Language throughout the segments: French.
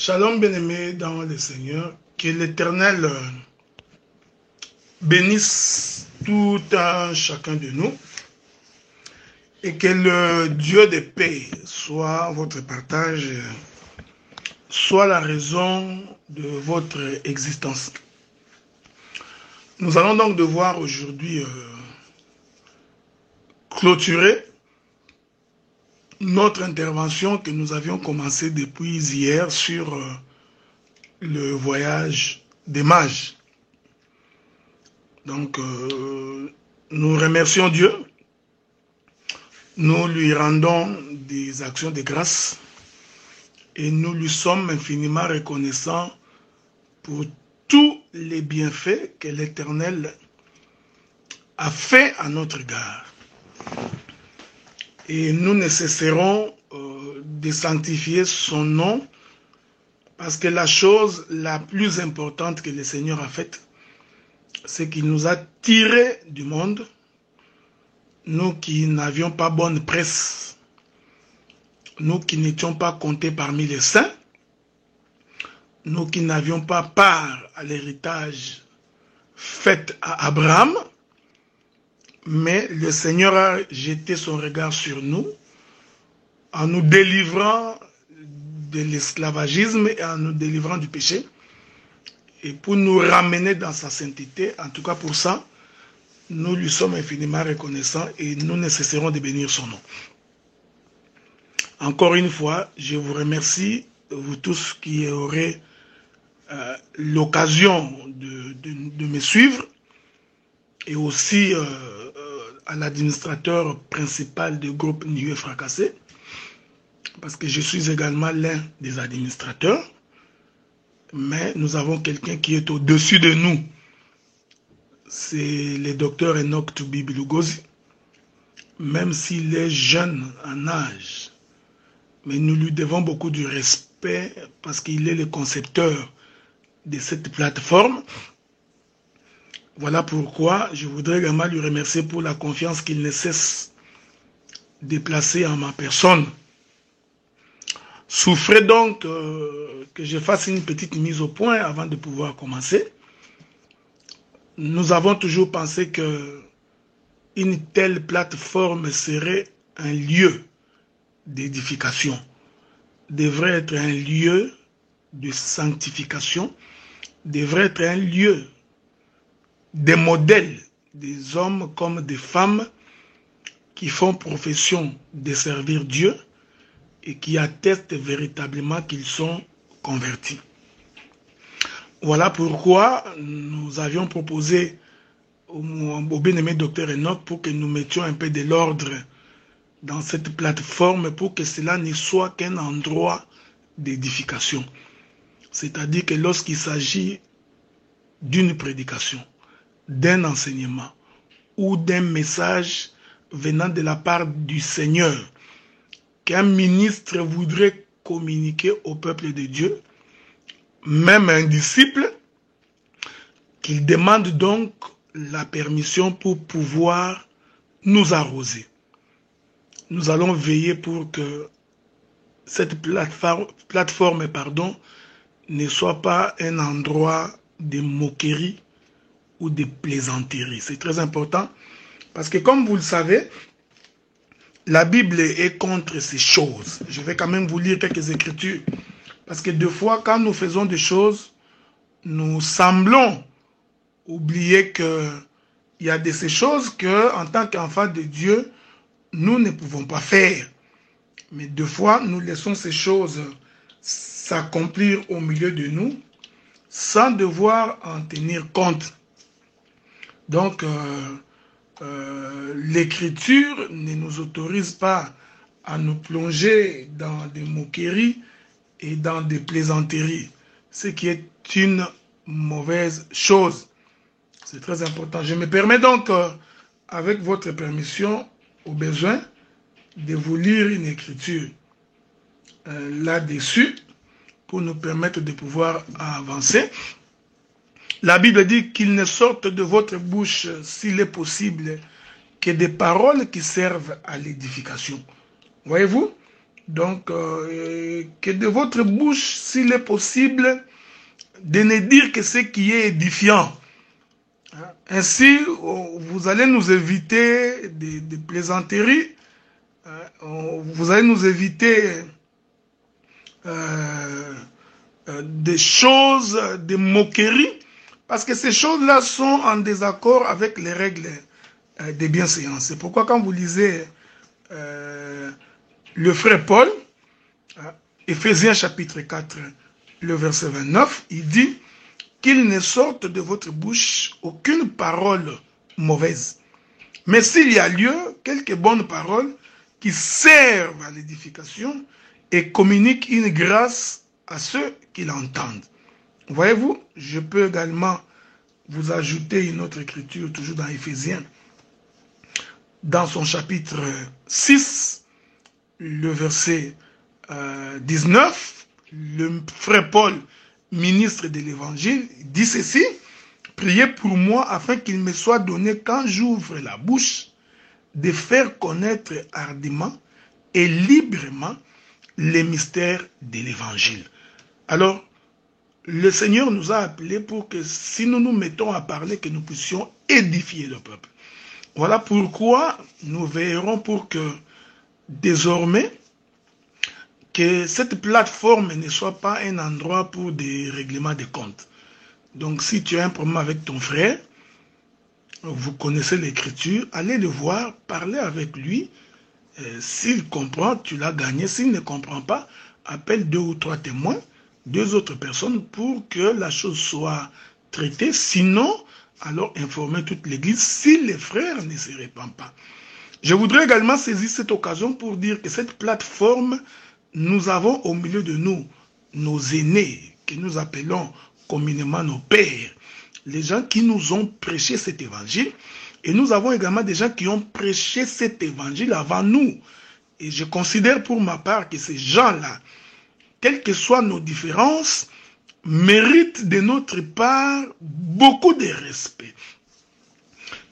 Shalom bien-aimés dans le Seigneur, que l'Éternel bénisse tout un chacun de nous et que le Dieu de paix soit votre partage, soit la raison de votre existence. Nous allons donc devoir aujourd'hui clôturer notre intervention que nous avions commencé depuis hier sur le voyage des mages. Donc, nous remercions Dieu, nous lui rendons des actions de grâce et nous lui sommes infiniment reconnaissants pour tous les bienfaits que l'Éternel a fait à notre égard. Et nous ne cesserons de sanctifier son nom parce que la chose la plus importante que le Seigneur a faite, c'est qu'il nous a tirés du monde, nous qui n'avions pas bonne presse, nous qui n'étions pas comptés parmi les saints, nous qui n'avions pas part à l'héritage fait à Abraham, mais le Seigneur a jeté son regard sur nous en nous délivrant de l'esclavagisme et en nous délivrant du péché et pour nous ramener dans sa sainteté. En tout cas pour ça, nous lui sommes infiniment reconnaissants et nous ne cesserons de bénir son nom. Encore une fois, je vous remercie, vous tous qui aurez l'occasion de me suivre, et aussi à l'administrateur principal du groupe Nieu Fracassé, parce que je suis également l'un des administrateurs, mais nous avons quelqu'un qui est au-dessus de nous. C'est le docteur Enoch Toubi Bilugozi, même s'il est jeune en âge, mais nous lui devons beaucoup de respect parce qu'il est le concepteur de cette plateforme. Voilà pourquoi je voudrais également lui remercier pour la confiance qu'il ne cesse de placer en ma personne. Souffrez donc que je fasse une petite mise au point avant de pouvoir commencer. Nous avons toujours pensé que une telle plateforme serait un lieu d'édification, devrait être un lieu de sanctification, devrait être un lieu des modèles, des hommes comme des femmes qui font profession de servir Dieu et qui attestent véritablement qu'ils sont convertis. Voilà pourquoi nous avions proposé au bien-aimé docteur Enoch pour que nous mettions un peu de l'ordre dans cette plateforme pour que cela ne soit qu'un endroit d'édification. C'est-à-dire que lorsqu'il s'agit d'une prédication, d'un enseignement ou d'un message venant de la part du Seigneur qu'un ministre voudrait communiquer au peuple de Dieu, même un disciple, qu'il demande donc la permission pour pouvoir nous arroser. Nous allons veiller pour que cette plateforme ne soit pas un endroit de moquerie ou de plaisanterie. C'est très important parce que comme vous le savez, la Bible est contre ces choses. Je vais quand même vous lire quelques écritures parce que des fois, quand nous faisons des choses, nous semblons oublier qu'il y a de ces choses que, en tant qu'enfants de Dieu, nous ne pouvons pas faire. Mais des fois, nous laissons ces choses s'accomplir au milieu de nous sans devoir en tenir compte. Donc, l'écriture ne nous autorise pas à nous plonger dans des moqueries et dans des plaisanteries, ce qui est une mauvaise chose. C'est très important. Je me permets donc, avec votre permission, au besoin, de vous lire une écriture là-dessus pour nous permettre de pouvoir avancer. La Bible dit qu'il ne sorte de votre bouche, s'il est possible, que des paroles qui servent à l'édification. Voyez-vous? Donc, que de votre bouche, s'il est possible, de ne dire que ce qui est édifiant. Ainsi, vous allez nous éviter des plaisanteries, vous allez nous éviter des choses, des moqueries, parce que ces choses-là sont en désaccord avec les règles de bienséance. C'est pourquoi quand vous lisez le frère Paul, Éphésiens chapitre 4, le verset 29, il dit qu'il ne sorte de votre bouche aucune parole mauvaise, mais s'il y a lieu, quelques bonnes paroles qui servent à l'édification et communiquent une grâce à ceux qui l'entendent. Voyez-vous, je peux également vous ajouter une autre écriture, toujours dans Éphésiens, dans son chapitre 6, le verset 19, le frère Paul, ministre de l'Évangile, dit ceci: « Priez pour moi afin qu'il me soit donné, quand j'ouvre la bouche, de faire connaître hardiment et librement les mystères de l'Évangile. » Alors, le Seigneur nous a appelés pour que si nous nous mettons à parler, que nous puissions édifier le peuple. Voilà pourquoi nous veillerons pour que désormais, que cette plateforme ne soit pas un endroit pour des règlements de comptes. Donc si tu as un problème avec ton frère, vous connaissez l'écriture, allez le voir, parlez avec lui. S'il comprend, tu l'as gagné. S'il ne comprend pas, appelle 2 ou 3 témoins, 2 autres personnes pour que la chose soit traitée. Sinon, alors informer toute l'église si les frères ne se répandent pas. Je voudrais également saisir cette occasion pour dire que cette plateforme, nous avons au milieu de nous nos aînés, que nous appelons communément nos pères, les gens qui nous ont prêché cet évangile, et nous avons également des gens qui ont prêché cet évangile avant nous. Et je considère pour ma part que ces gens-là, quelles que soient nos différences, méritent de notre part beaucoup de respect.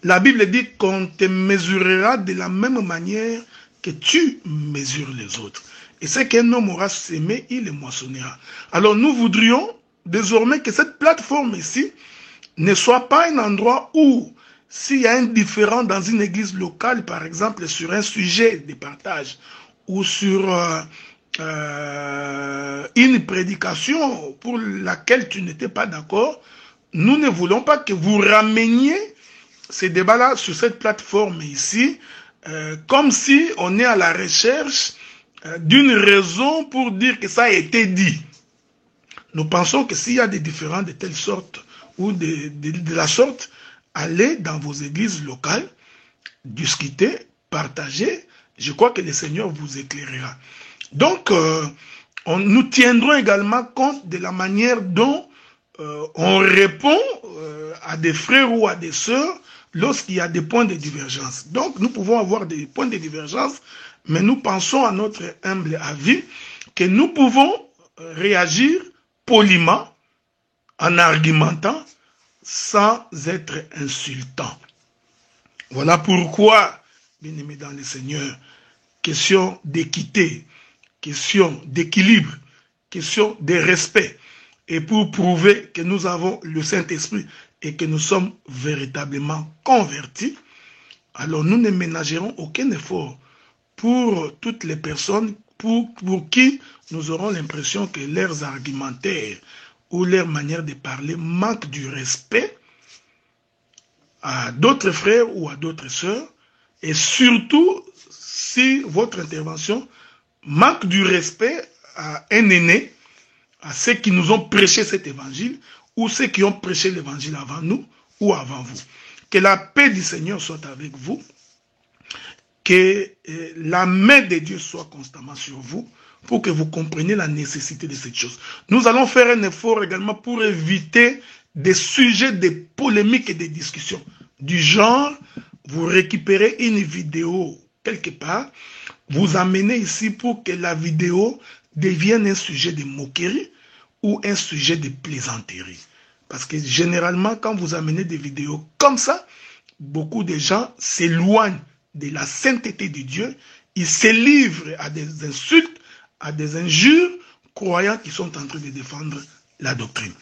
La Bible dit qu'on te mesurera de la même manière que tu mesures les autres. Et c'est qu'un homme aura semé, il le moissonnera. Alors nous voudrions désormais que cette plateforme ici ne soit pas un endroit où, s'il y a un différend dans une église locale, par exemple, sur un sujet de partage, ou sur une prédication pour laquelle tu n'étais pas d'accord, nous ne voulons pas que vous rameniez ces débats-là sur cette plateforme ici, comme si on est à la recherche d'une raison pour dire que ça a été dit. Nous pensons que s'il y a des différends de telle sorte ou de la sorte, allez dans vos églises locales, discuter, partager. Je crois que le Seigneur vous éclairera. Donc, nous tiendrons également compte de la manière dont on répond à des frères ou à des sœurs lorsqu'il y a des points de divergence. Donc, nous pouvons avoir des points de divergence, mais nous pensons à notre humble avis que nous pouvons réagir poliment, en argumentant, sans être insultant. Voilà pourquoi, bien-aimés dans le Seigneur, question d'équité, question d'équilibre, question de respect, et pour prouver que nous avons le Saint-Esprit et que nous sommes véritablement convertis, alors nous ne ménagerons aucun effort pour toutes les personnes pour qui nous aurons l'impression que leurs argumentaires ou leur manière de parler manque du respect à d'autres frères ou à d'autres sœurs, et surtout si votre intervention manque du respect à un aîné, à ceux qui nous ont prêché cet évangile, ou ceux qui ont prêché l'évangile avant nous ou avant vous. Que la paix du Seigneur soit avec vous, que la main de Dieu soit constamment sur vous, pour que vous compreniez la nécessité de cette chose. Nous allons faire un effort également pour éviter des sujets de polémiques et de discussions. Du genre, vous récupérez une vidéo quelque part, vous amenez ici pour que la vidéo devienne un sujet de moquerie ou un sujet de plaisanterie. Parce que généralement, quand vous amenez des vidéos comme ça, beaucoup de gens s'éloignent de la sainteté de Dieu, ils se livrent à des insultes, à des injures, croyants qui sont en train de défendre la doctrine.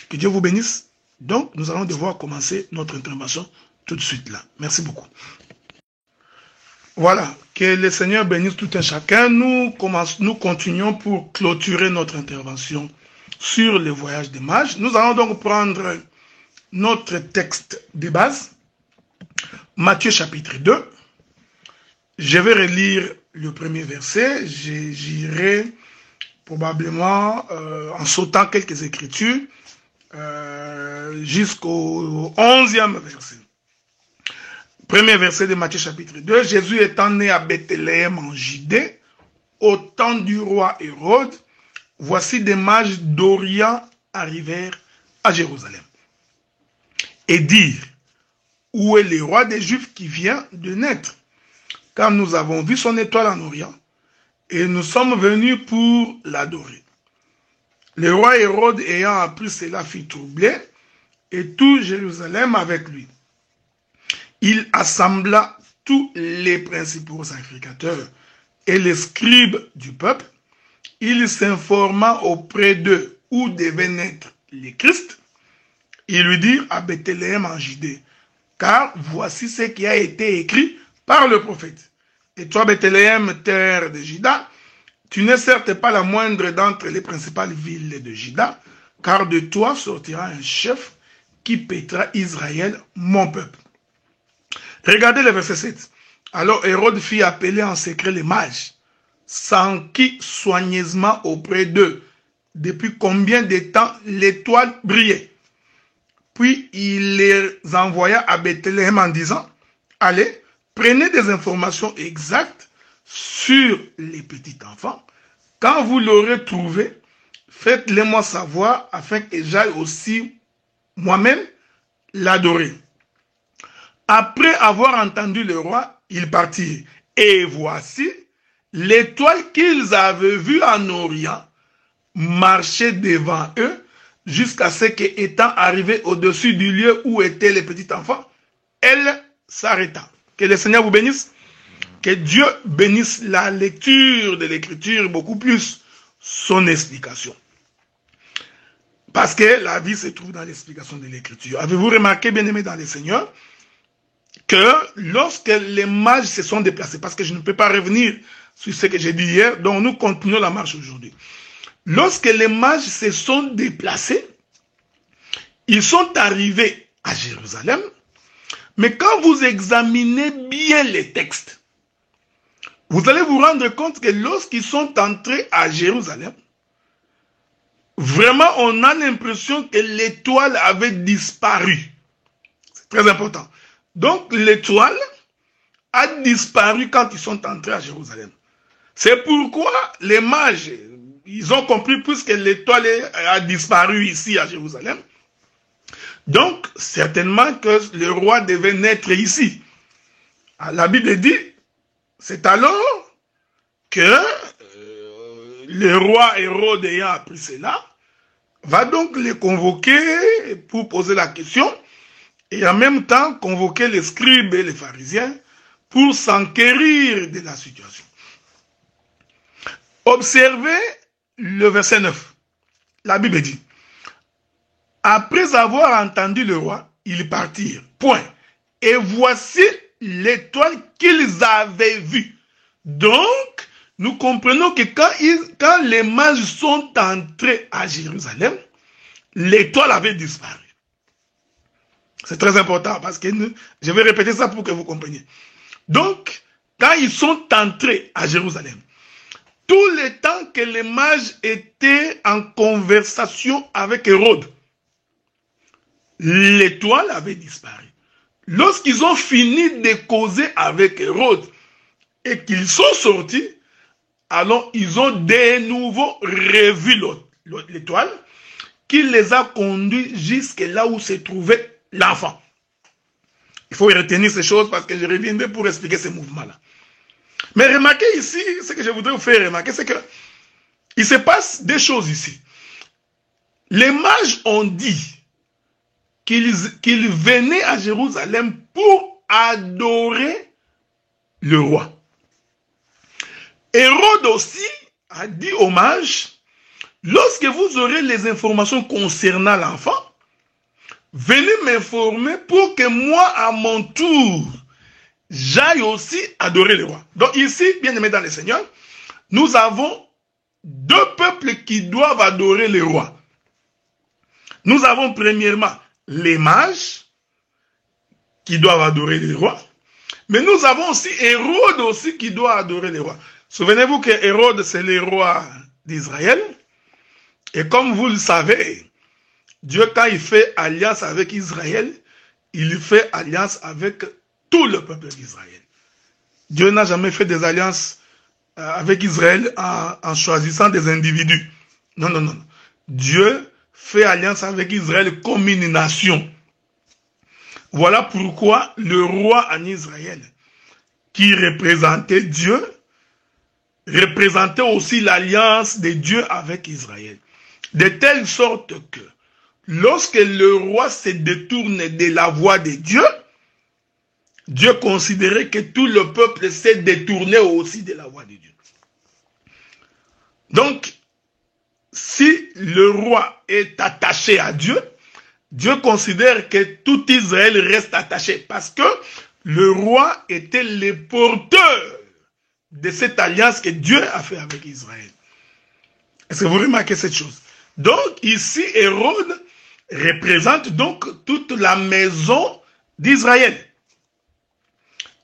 Que Dieu vous bénisse. Donc, nous allons devoir commencer notre intervention tout de suite là. Merci beaucoup. Voilà, que le Seigneur bénisse tout un chacun. Nous continuons pour clôturer notre intervention sur le voyage des mages. Nous allons donc prendre notre texte de base, Matthieu chapitre 2. Je vais relire le premier verset. J'irai probablement en sautant quelques écritures jusqu'au 11e verset. Premier verset de Matthieu chapitre 2. Jésus étant né à Bethléem en Judée, au temps du roi Hérode, voici des mages d'Orient arrivèrent à Jérusalem. Et dirent, où est le roi des Juifs qui vient de naître? Car nous avons vu son étoile en Orient, et nous sommes venus pour l'adorer. Le roi Hérode ayant appris cela fut troublé, et tout Jérusalem avec lui. Il assembla tous les principaux sacrificateurs et les scribes du peuple. Il s'informa auprès d'eux où devait naître le Christ. Ils lui dirent à Bethléem en Judée, car voici ce qui a été écrit par le prophète. Et toi, Bethléem, terre de Juda, tu n'es certes pas la moindre d'entre les principales villes de Juda, car de toi sortira un chef qui paîtra Israël, mon peuple. Regardez le verset 7. Alors Hérode fit appeler en secret les mages, s'enquit soigneusement auprès d'eux, depuis combien de temps l'étoile brillait. Puis il les envoya à Bethléem en disant, allez, prenez des informations exactes sur les petits enfants. Quand vous l'aurez trouvé, faites-les-moi savoir afin que j'aille aussi moi-même l'adorer. Après avoir entendu le roi, ils partirent. Et voici, l'étoile qu'ils avaient vue en Orient marchait devant eux jusqu'à ce qu'étant arrivée au-dessus du lieu où étaient les petits enfants, elle s'arrêta. Que le Seigneur vous bénisse. Que Dieu bénisse la lecture de l'écriture, beaucoup plus son explication. Parce que la vie se trouve dans l'explication de l'écriture. Avez-vous remarqué, bien-aimés dans le Seigneur, que lorsque les mages se sont déplacés, parce que je ne peux pas revenir sur ce que j'ai dit hier, donc nous continuons la marche aujourd'hui. Lorsque les mages se sont déplacés, ils sont arrivés à Jérusalem, mais quand vous examinez bien les textes, vous allez vous rendre compte que lorsqu'ils sont entrés à Jérusalem, vraiment on a l'impression que l'étoile avait disparu. C'est très important. Donc l'étoile a disparu quand ils sont entrés à Jérusalem. C'est pourquoi les mages, ils ont compris puisque l'étoile a disparu ici à Jérusalem. Donc certainement que le roi devait naître ici. La Bible dit, c'est alors que le roi Hérode ayant appris cela, va donc les convoquer pour poser la question et en même temps convoquer les scribes et les pharisiens pour s'enquérir de la situation. Observez le verset 9. La Bible dit, après avoir entendu le roi, ils partirent. Point. Et voici l'étoile qu'ils avaient vue. Donc, nous comprenons que quand les mages sont entrés à Jérusalem, l'étoile avait disparu. C'est très important parce que je vais répéter ça pour que vous compreniez. Donc, quand ils sont entrés à Jérusalem, tout le temps que les mages étaient en conversation avec Hérode, l'étoile avait disparu. Lorsqu'ils ont fini de causer avec Hérode et qu'ils sont sortis, alors ils ont de nouveau revu l'étoile qui les a conduits jusque là où se trouvait l'enfant. Il faut retenir ces choses parce que je reviendrai pour expliquer ces mouvements-là. Mais remarquez ici, ce que je voudrais vous faire remarquer, c'est que il se passe des choses ici. Les mages ont dit qu'ils venaient à Jérusalem pour adorer le roi. Hérode aussi a dit au mage, lorsque vous aurez les informations concernant l'enfant, venez m'informer pour que moi, à mon tour, j'aille aussi adorer le roi. Donc ici, bien aimé dans le Seigneur, nous avons deux peuples qui doivent adorer le roi. Nous avons premièrement les mages qui doivent adorer le roi, mais nous avons aussi Hérode aussi qui doit adorer le roi. Souvenez-vous que Hérode, c'est le roi d'Israël, et comme vous le savez, Dieu, quand il fait alliance avec Israël, il fait alliance avec tout le peuple d'Israël. Dieu n'a jamais fait des alliances avec Israël en choisissant des individus. Non, non, non. Dieu fait alliance avec Israël comme une nation. Voilà pourquoi le roi en Israël, qui représentait Dieu, représentait aussi l'alliance de Dieu avec Israël. De telle sorte que lorsque le roi se détourne de la voie de Dieu, Dieu considérait que tout le peuple s'est détourné aussi de la voie de Dieu. Donc, si le roi est attaché à Dieu, Dieu considère que tout Israël reste attaché parce que le roi était le porteur de cette alliance que Dieu a fait avec Israël. Est-ce que vous remarquez cette chose? Donc, ici, Hérode représente donc toute la maison d'Israël.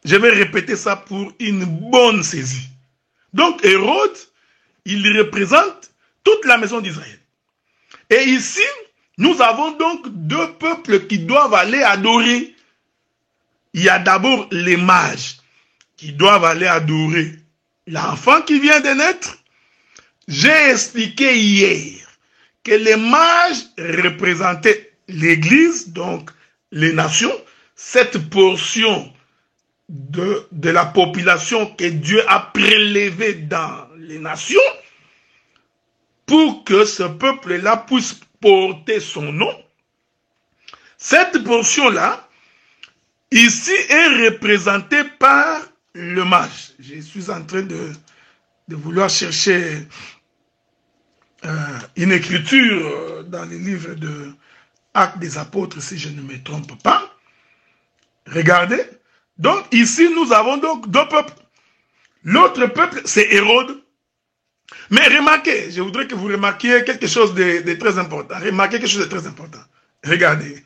Je vais répéter ça pour une bonne saisie. Donc, Hérode, il représente toute la maison d'Israël. Et ici, nous avons donc deux peuples qui doivent aller adorer. Il y a d'abord les mages qui doivent aller adorer l'enfant qui vient de naître. J'ai expliqué hier que les mages représentaient l'Église, donc les nations, cette portion de la population que Dieu a prélevée dans les nations, pour que ce peuple-là puisse porter son nom. Cette portion-là, ici, est représentée par le mage. Je suis en train de vouloir chercher une écriture dans les livres de Actes des Apôtres, si je ne me trompe pas. Regardez. Donc, ici, nous avons donc deux peuples. L'autre peuple, c'est Hérode. Mais remarquez, je voudrais que vous remarquiez quelque chose de très important. Remarquez quelque chose de très important. Regardez,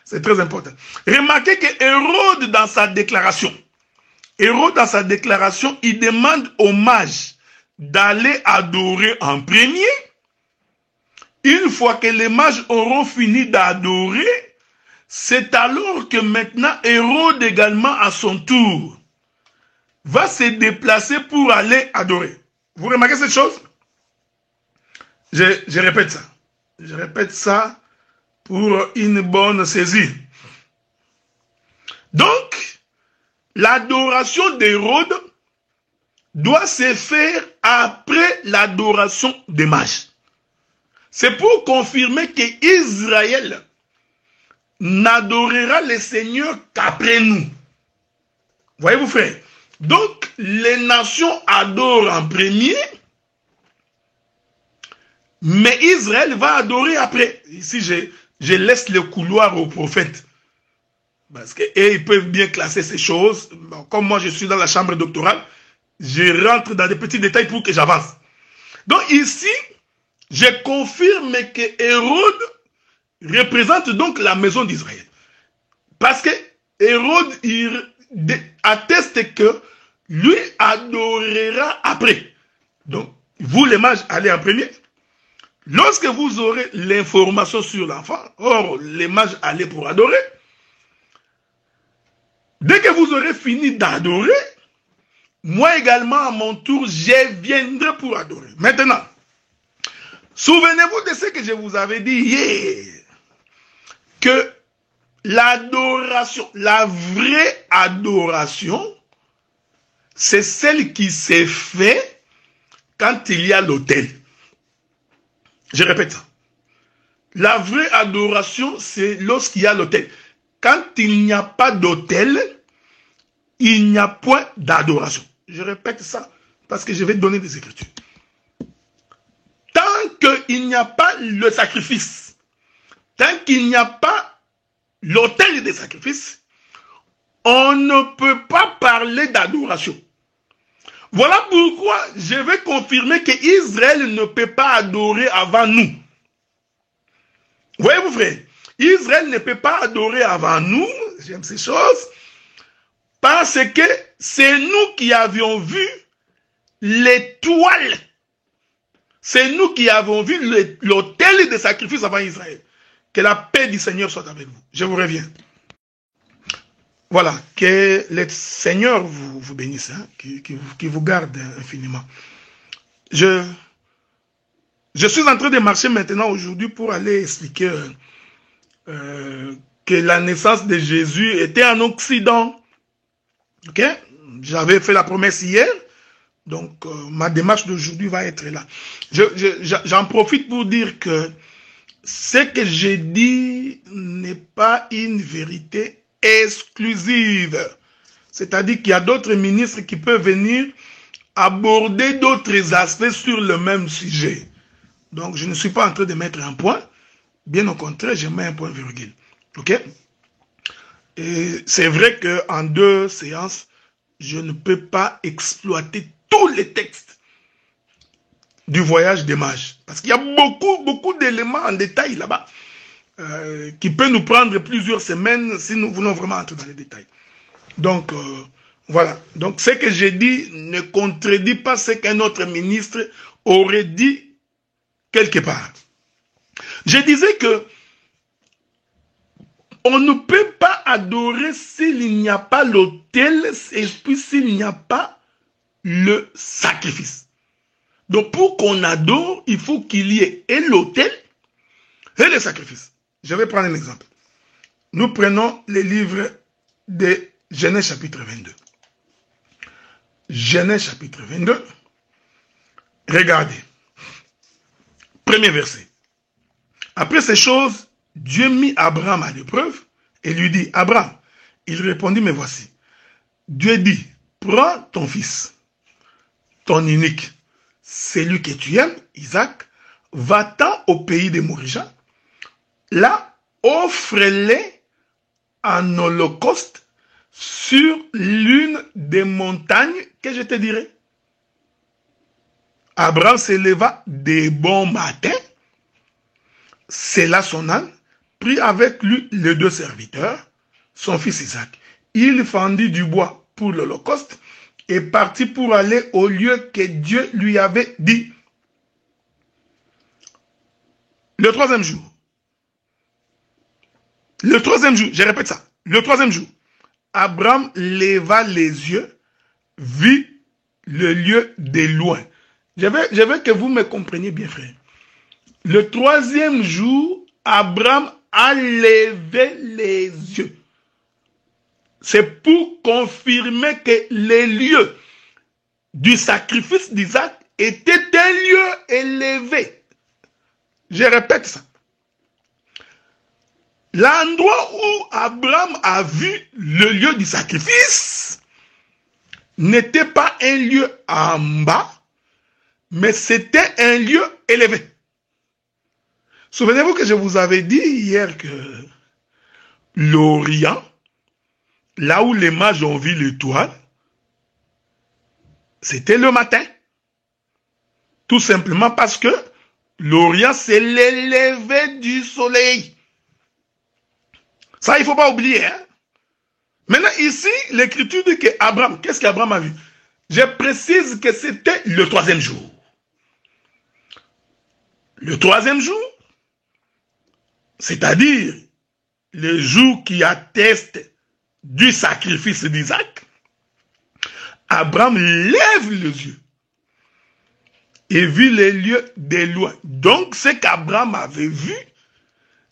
c'est très important. Remarquez que Hérode, dans sa déclaration, il demande aux mages d'aller adorer en premier. Une fois que les mages auront fini d'adorer, c'est alors que maintenant Hérode également à son tour va se déplacer pour aller adorer. Vous remarquez cette chose? Je répète ça. Je répète ça pour une bonne saisie. Donc, l'adoration d'Hérode doit se faire après l'adoration des mages. C'est pour confirmer qu'Israël n'adorera le Seigneur qu'après nous. Voyez-vous, frère? Donc, les nations adorent en premier, mais Israël va adorer après. Ici, je laisse le couloir aux prophètes. Parce qu'ils peuvent bien classer ces choses. Bon, comme moi, je suis dans la chambre doctorale, je rentre dans des petits détails pour que j'avance. Donc ici, je confirme que Hérode représente donc la maison d'Israël. Parce que Hérode, il atteste que lui adorera après. Donc, vous les mages, allez en premier. Lorsque vous aurez l'information sur l'enfant, or les mages allaient pour adorer. Dès que vous aurez fini d'adorer, moi également à mon tour, je viendrai pour adorer. Maintenant, souvenez-vous de ce que je vous avais dit hier, que l'adoration, la vraie adoration, c'est celle qui s'est faite quand il y a l'autel. Je répète ça. La vraie adoration, c'est lorsqu'il y a l'autel. Quand il n'y a pas d'autel, il n'y a point d'adoration. Je répète ça parce que je vais donner des écritures. qu'il n'y a pas le sacrifice, tant qu'il n'y a pas l'autel des sacrifices, on ne peut pas parler d'adoration. Voilà pourquoi je vais confirmer qu'Israël ne peut pas adorer avant nous. Voyez-vous, frère, Israël ne peut pas adorer avant nous, j'aime ces choses, parce que c'est nous qui avions vu l'étoile. C'est nous qui avons vu l'autel de sacrifice avant Israël. Que la paix du Seigneur soit avec vous. Je vous reviens. Voilà, que le Seigneur vous bénisse, hein, qui vous garde infiniment. Je suis en train de marcher maintenant aujourd'hui pour aller expliquer que la naissance de Jésus était en Occident. Ok? J'avais fait la promesse hier, donc ma démarche d'aujourd'hui va être là. J'en profite pour dire que ce que j'ai dit n'est pas une vérité exclusive. C'est-à-dire qu'il y a d'autres ministres qui peuvent venir aborder d'autres aspects sur le même sujet. Donc, je ne suis pas en train de mettre un point. Bien au contraire, je mets un point virgule. OK? Et c'est vrai qu'en 2 séances, je ne peux pas exploiter tous les textes du voyage des mages. Parce qu'il y a beaucoup d'éléments en détail là-bas qui peut nous prendre plusieurs semaines si nous voulons vraiment entrer dans les détails. Donc, voilà. Donc, ce que j'ai dit ne contredit pas ce qu'un autre ministre aurait dit quelque part. Je disais que on ne peut pas adorer s'il n'y a pas l'autel et puis s'il n'y a pas le sacrifice. Donc, pour qu'on adore, il faut qu'il y ait et l'autel et le sacrifice. Je vais prendre un exemple. Nous prenons les livres de Genèse chapitre 22. Genèse chapitre 22. Regardez. Premier verset. Après ces choses, Dieu mit Abraham à l'épreuve et lui dit, Abraham, il répondit, mais voici. Dieu dit, prends ton fils, ton unique, celui que tu aimes, Isaac, va-t'en au pays des Morija. Là, offre-les en holocauste sur l'une des montagnes que je te dirai. Abraham se leva de bon matin, sella son âne, prit avec lui les 2 serviteurs, son fils Isaac. Il fendit du bois pour l'holocauste et partit pour aller au lieu que Dieu lui avait dit. Le 3e jour, je répète ça, le 3e jour, Abraham leva les yeux, vit le lieu de loin. Je veux que vous me compreniez bien, frère. Le 3e jour, Abraham a levé les yeux. C'est pour confirmer que les lieux du sacrifice d'Isaac étaient un lieu élevé. Je répète ça. L'endroit où Abraham a vu le lieu du sacrifice n'était pas un lieu en bas, mais c'était un lieu élevé. Souvenez-vous que je vous avais dit hier que l'Orient, là où les mages ont vu l'étoile, c'était le matin. Tout simplement parce que l'Orient, c'est l'élevé du soleil. Ça, il ne faut pas oublier. Hein? Maintenant, ici, l'écriture dit qu'Abraham, qu'est-ce qu'Abraham a vu? Je précise que c'était le 3e jour. Le 3e jour, c'est-à-dire le jour qui atteste du sacrifice d'Isaac, Abraham lève les yeux et vit les lieux de loin. Donc, ce qu'Abraham avait vu,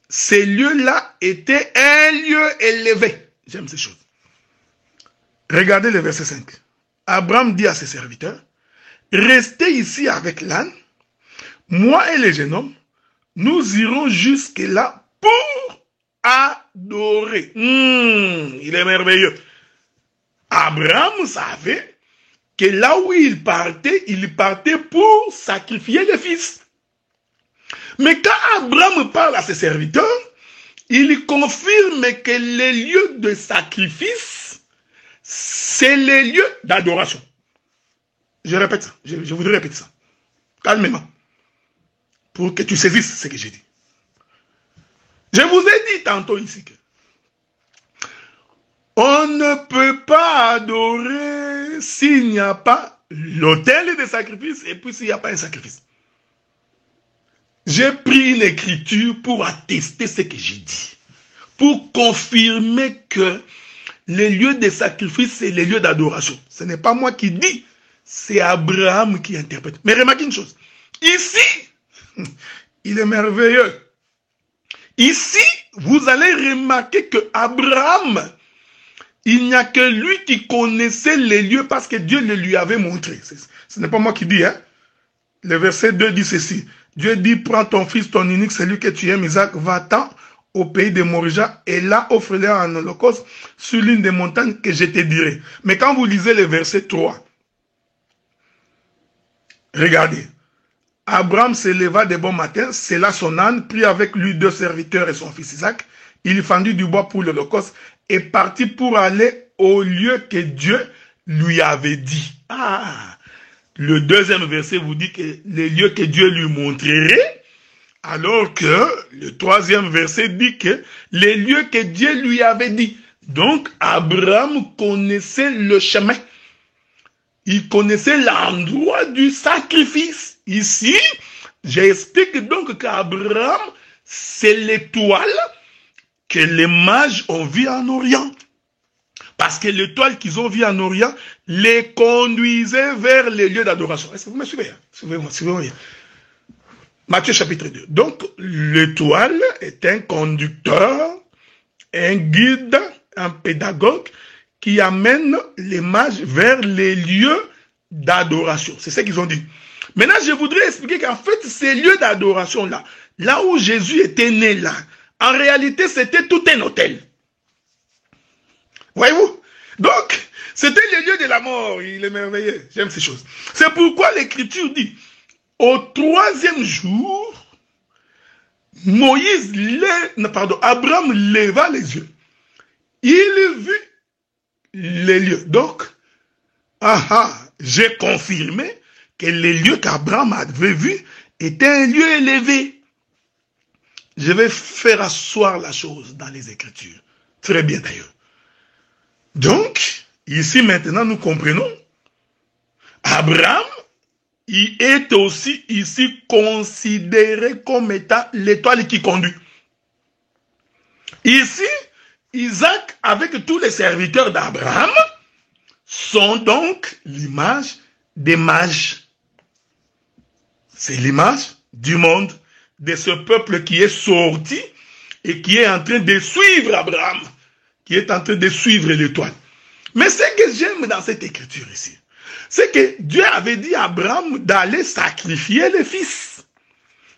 ces lieux-là étaient un lieu élevé. J'aime ces choses. Regardez le verset 5. Abraham dit à ses serviteurs, restez ici avec l'âne, moi et les jeunes hommes, nous irons jusque-là pour adorer. Il est merveilleux. Abraham savait que là où il partait pour sacrifier le fils. Mais quand Abraham parle à ses serviteurs, il confirme que les lieux de sacrifice, c'est les lieux d'adoration. Je répète ça, je voudrais répéter ça. Calmement. Pour que tu saisisses ce que j'ai dit. Je vous ai dit tantôt ici que on ne peut pas adorer s'il n'y a pas l'autel de sacrifice et puis s'il n'y a pas un sacrifice. J'ai pris une écriture pour attester ce que j'ai dit. Pour confirmer que les lieux de sacrifice, c'est les lieux d'adoration. Ce n'est pas moi qui dis, c'est Abraham qui interprète. Mais remarquez une chose. Ici, il est merveilleux. Ici, vous allez remarquer que Abraham, il n'y a que lui qui connaissait les lieux parce que Dieu le lui avait montré. Ce n'est pas moi qui dis, hein. Le verset 2 dit ceci. Dieu dit, prends ton fils, ton unique, celui que tu aimes, Isaac, va-t'en au pays de Morija et là, offre-le en holocauste sur l'une des montagnes que je te dirai. Mais quand vous lisez le verset 3, regardez. Abraham se leva de bon matin, sella son âne, prit avec lui 2 serviteurs et son fils Isaac. Il fendit du bois pour l'holocauste et partit pour aller au lieu que Dieu lui avait dit. Ah, le deuxième verset vous dit que les lieux que Dieu lui montrerait, alors que le troisième verset dit que les lieux que Dieu lui avait dit. Donc, Abraham connaissait le chemin. Il connaissait l'endroit du sacrifice. Ici, j'explique donc qu'Abraham, c'est l'étoile que les mages ont vue en Orient. Parce que l'étoile qu'ils ont vue en Orient les conduisait vers les lieux d'adoration. Est-ce que vous me suivez? Suivez-moi, suivez-moi. Matthieu chapitre 2. Donc, l'étoile est un conducteur, un guide, un pédagogue qui amène les mages vers les lieux d'adoration. C'est ce qu'ils ont dit. Maintenant, je voudrais expliquer qu'en fait, ces lieux d'adoration-là, là où Jésus était né là, en réalité, c'était tout un hôtel. Voyez-vous? Donc, c'était le lieu de la mort. Il est merveilleux. J'aime ces choses. C'est pourquoi l'Écriture dit, au 3e jour, Abraham leva les yeux. Il vit les lieux. Donc, j'ai confirmé que les lieux qu'Abraham avait vus étaient un lieu élevé. Je vais faire asseoir la chose dans les Écritures. Très bien d'ailleurs. Donc, ici maintenant nous comprenons, Abraham, il est aussi ici considéré comme étant l'étoile qui conduit. Ici, Isaac, avec tous les serviteurs d'Abraham, sont donc l'image des mages. C'est l'image du monde, de ce peuple qui est sorti et qui est en train de suivre Abraham, qui est en train de suivre l'étoile. Mais ce que j'aime dans cette écriture ici, c'est que Dieu avait dit à Abraham d'aller sacrifier le fils.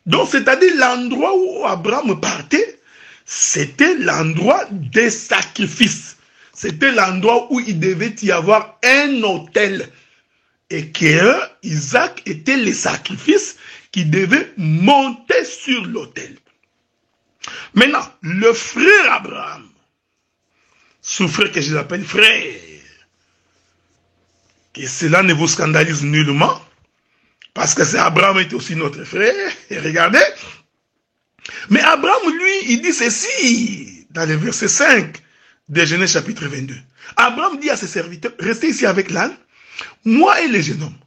Donc, c'est-à-dire l'endroit où Abraham partait, c'était l'endroit des sacrifices. C'était l'endroit où il devait y avoir un autel. Et que Isaac était le sacrifice qui devait monter sur l'autel. Maintenant, le frère Abraham, ce frère que je l'appelle frère, que cela ne vous scandalise nullement, parce que c'est Abraham était aussi notre frère, et regardez. Mais Abraham, lui, il dit ceci, dans le verset 5 de Genèse chapitre 22. Abraham dit à ses serviteurs, restez ici avec l'âne, moi et les jeunes hommes,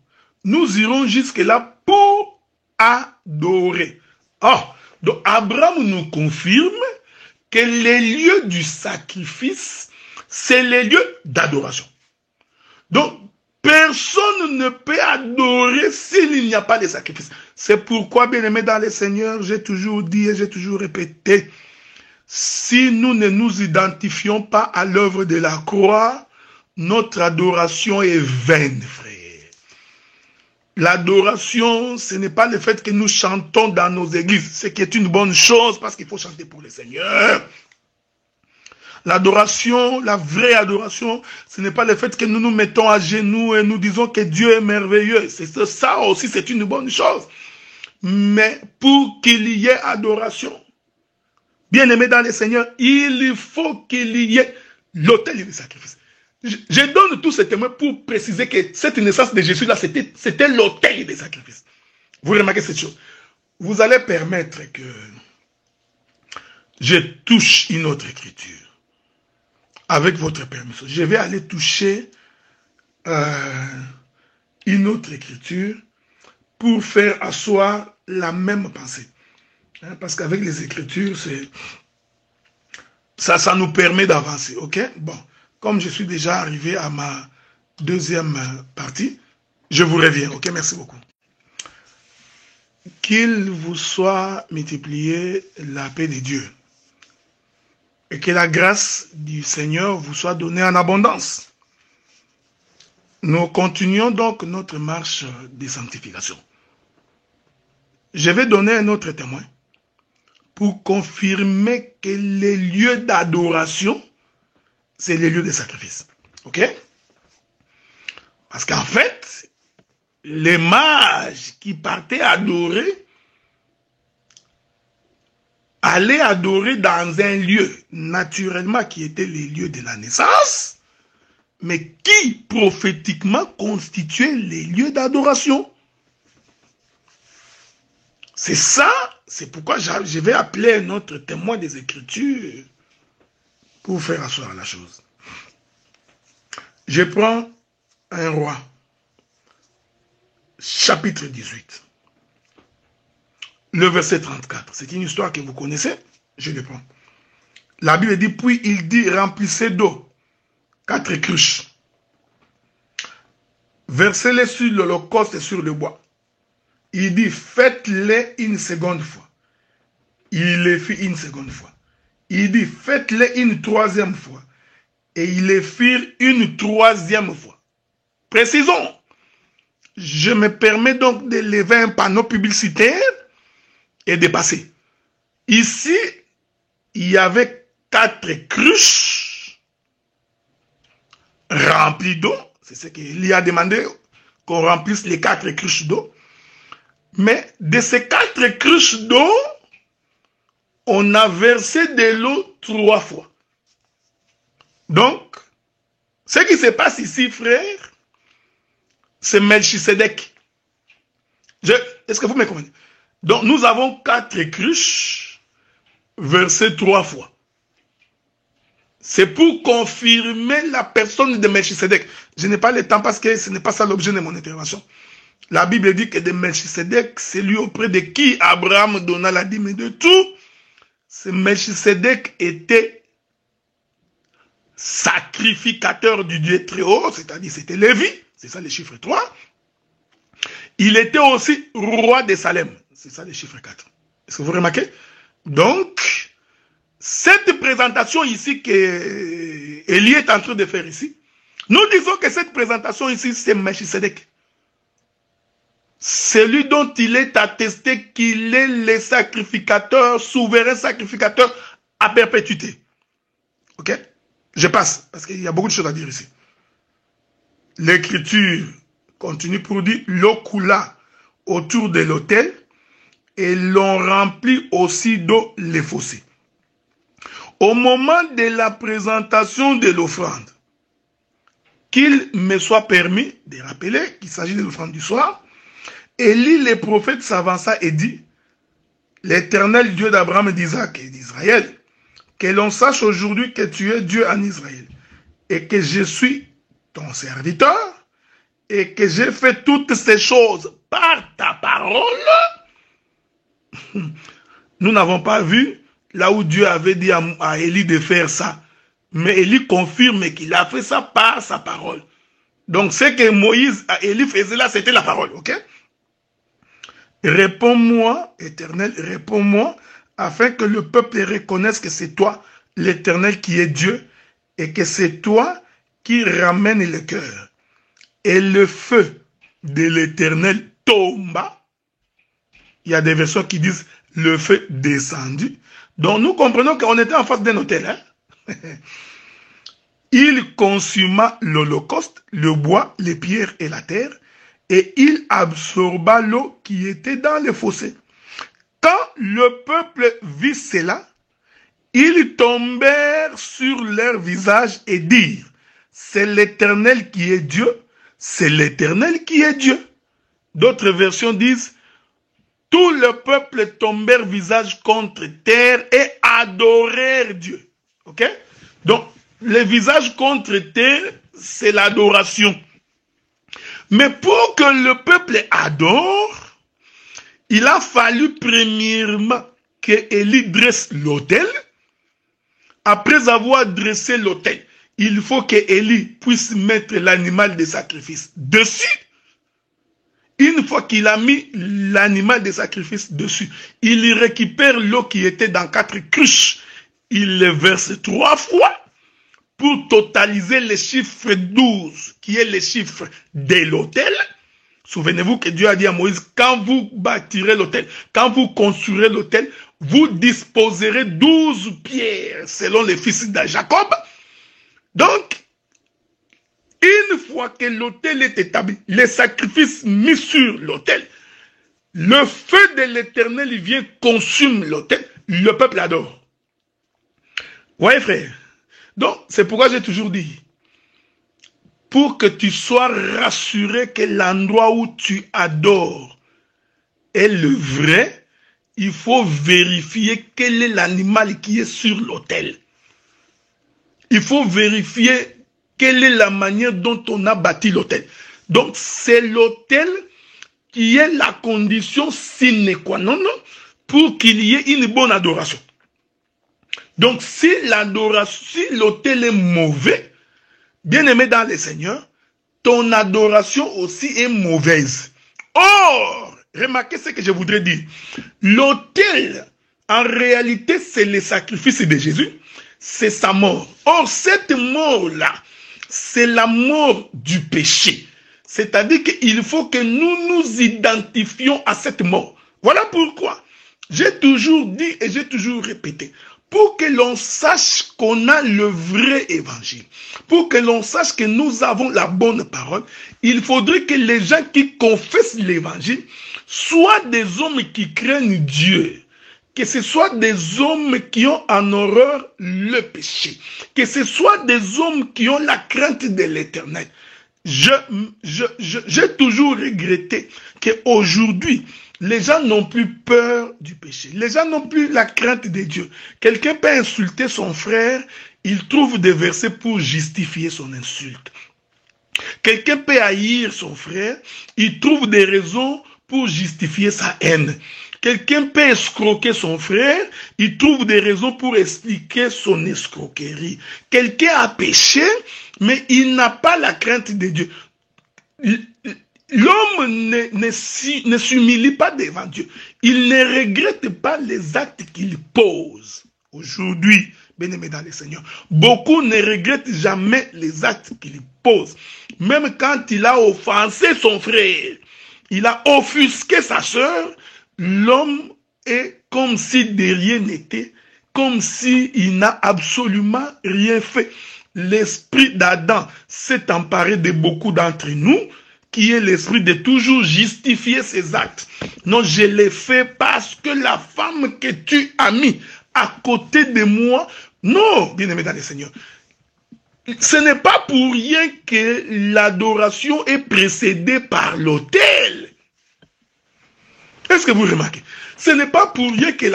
nous irons jusque-là pour adorer. Oh, donc Abraham nous confirme que les lieux du sacrifice, c'est les lieux d'adoration. Donc, personne ne peut adorer s'il n'y a pas de sacrifice. C'est pourquoi, bien-aimés dans le Seigneur, j'ai toujours dit et j'ai toujours répété, si nous ne nous identifions pas à l'œuvre de la croix, notre adoration est vaine, frère. L'adoration, ce n'est pas le fait que nous chantons dans nos églises, ce qui est une bonne chose parce qu'il faut chanter pour le Seigneur. L'adoration, la vraie adoration, ce n'est pas le fait que nous nous mettons à genoux et nous disons que Dieu est merveilleux. Ça aussi, c'est une bonne chose. mais pour qu'il y ait adoration. Bien-aimé dans le Seigneur, il faut qu'il y ait l'autel du sacrifice. Je donne tous ces témoins pour préciser que cette naissance de Jésus-là, c'était l'autel des sacrifices. Vous remarquez cette chose. Vous allez permettre que je touche une autre écriture. Avec votre permission. Je vais aller toucher une autre écriture pour faire asseoir la même pensée. Hein, parce qu'avec les écritures, ça nous permet d'avancer. Ok? Bon. Comme je suis déjà arrivé à ma deuxième partie, je vous reviens. Ok, merci beaucoup. Qu'il vous soit multiplié la paix de Dieu et que la grâce du Seigneur vous soit donnée en abondance. Nous continuons donc notre marche de sanctification. Je vais donner un autre témoin pour confirmer que les lieux d'adoration c'est les lieux de sacrifice. Ok? Parce qu'en fait, les mages qui partaient adorer allaient adorer dans un lieu, naturellement, qui était les lieux de la naissance, mais qui prophétiquement constituait les lieux d'adoration. C'est ça, c'est pourquoi je vais appeler notre témoin des Écritures pour faire asseoir la chose. Je prends un roi, chapitre 18, le verset 34. C'est une histoire que vous connaissez, je le prends. La Bible dit, puis il dit, remplissez d'eau 4 cruches, versez-les sur l'holocauste et sur le bois. Il dit, faites-les une seconde fois. Il les fit une seconde fois. Il dit, faites-les une troisième fois. Et ils les firent une troisième fois. Précisons. Je me permets donc de lever un panneau publicitaire et de passer. Ici, il y avait 4 cruches remplies d'eau. C'est ce qu'il a demandé, qu'on remplisse les 4 cruches d'eau. Mais de ces 4 cruches d'eau, on a versé de l'eau 3 fois. Donc, ce qui se passe ici, frère, c'est Melchisedec. Est-ce que vous me comprenez? Donc, nous avons 4 cruches versées 3 fois. C'est pour confirmer la personne de Melchisedec. Je n'ai pas le temps parce que ce n'est pas ça l'objet de mon intervention. La Bible dit que de Melchisedec, c'est lui auprès de qui Abraham donna la dîme de tout. Ce Melchisedec était sacrificateur du Dieu très haut, c'est-à-dire c'était Lévi, c'est ça le chiffre 3. Il était aussi roi de Salem, c'est ça le chiffre 4. Est-ce que vous remarquez? Donc, cette présentation ici que Élie est en train de faire ici, nous disons que cette présentation ici, c'est Melchisedec. Celui dont il est attesté qu'il est le sacrificateur, souverain sacrificateur à perpétuité. Ok? Je passe, parce qu'il y a beaucoup de choses à dire ici. L'écriture continue pour dire, l'eau coula autour de l'autel et l'on remplit aussi d'eau les fossés. Au moment de la présentation de l'offrande, qu'il me soit permis de rappeler qu'il s'agit de l'offrande du soir, Élie le prophète s'avança et dit, l'Éternel Dieu d'Abraham, d'Isaac et d'Israël, que l'on sache aujourd'hui que tu es Dieu en Israël, et que je suis ton serviteur, et que j'ai fait toutes ces choses par ta parole. Nous n'avons pas vu là où Dieu avait dit à Élie de faire ça, mais Élie confirme qu'il a fait ça par sa parole. Donc ce que Moïse à Élie faisait là, c'était la parole, ok? Réponds-moi, Éternel, réponds-moi, afin que le peuple reconnaisse que c'est toi, l'Éternel, qui est Dieu, et que c'est toi qui ramène le cœur. Et le feu de l'Éternel tomba. Il y a des versions qui disent le feu descendu. Donc nous comprenons qu'on était en face d'un autel. Hein? Il consuma l'holocauste, le bois, les pierres et la terre, et il absorba l'eau qui était dans les fossés. Quand le peuple vit cela, ils tombèrent sur leur visage et dirent, c'est l'Éternel qui est Dieu, c'est l'Éternel qui est Dieu. D'autres versions disent, tout le peuple tombèrent visage contre terre et adorèrent Dieu. Ok? Donc, le visage contre terre, c'est l'adoration. Mais pour que le peuple adore, il a fallu premièrement que Élie dresse l'autel. Après avoir dressé l'autel, il faut que Élie puisse mettre l'animal de sacrifice dessus. Une fois qu'il a mis l'animal de sacrifice dessus, il récupère l'eau qui était dans 4 cruches. Il le verse 3 fois pour totaliser le chiffre 12, qui est le chiffre de l'autel. Souvenez-vous que Dieu a dit à Moïse, quand vous bâtirez l'autel, quand vous construirez l'autel, vous disposerez 12 pierres selon les fils de Jacob. Donc, une fois que l'autel est établi, les sacrifices mis sur l'autel, le feu de l'Éternel vient consumer l'autel, le peuple adore. Ouais, frère. Donc, c'est pourquoi j'ai toujours dit, pour que tu sois rassuré que l'endroit où tu adores est le vrai, il faut vérifier quel est l'animal qui est sur l'autel. Il faut vérifier quelle est la manière dont on a bâti l'autel. Donc, c'est l'autel qui est la condition sine qua non pour qu'il y ait une bonne adoration. Donc, si l'autel est mauvais, bien-aimé dans le Seigneur, ton adoration aussi est mauvaise. Or, remarquez ce que je voudrais dire. L'autel, en réalité, c'est le sacrifice de Jésus. C'est sa mort. Or, cette mort-là, c'est la mort du péché. C'est-à-dire qu'il faut que nous nous identifions à cette mort. Voilà pourquoi j'ai toujours dit et j'ai toujours répété. Pour que l'on sache qu'on a le vrai évangile, pour que l'on sache que nous avons la bonne parole, il faudrait que les gens qui confessent l'évangile soient des hommes qui craignent Dieu. Que ce soit des hommes qui ont en horreur le péché. Que ce soit des hommes qui ont la crainte de l'Éternel. J'ai toujours regretté qu'aujourd'hui, les gens n'ont plus peur du péché. Les gens n'ont plus la crainte de Dieu. Quelqu'un peut insulter son frère, il trouve des versets pour justifier son insulte. Quelqu'un peut haïr son frère, il trouve des raisons pour justifier sa haine. Quelqu'un peut escroquer son frère, il trouve des raisons pour expliquer son escroquerie. Quelqu'un a péché, mais il n'a pas la crainte de Dieu. L'homme ne s'humilie pas devant Dieu. Il ne regrette pas les actes qu'il pose. Aujourd'hui, bien-aimé dans le Seigneur, beaucoup ne regrettent jamais les actes qu'il pose. Même quand il a offensé son frère, il a offusqué sa sœur, l'homme est comme si de rien n'était, comme s'il n'a absolument rien fait. L'esprit d'Adam s'est emparé de beaucoup d'entre nous, qui est l'esprit de toujours justifier ses actes. Non, je l'ai fait parce que la femme que tu as mis à côté de moi, non, bien-aimé dans le Seigneur. Ce n'est pas pour rien que l'adoration est précédée par l'autel. Est-ce que vous remarquez? Ce n'est pas pour rien que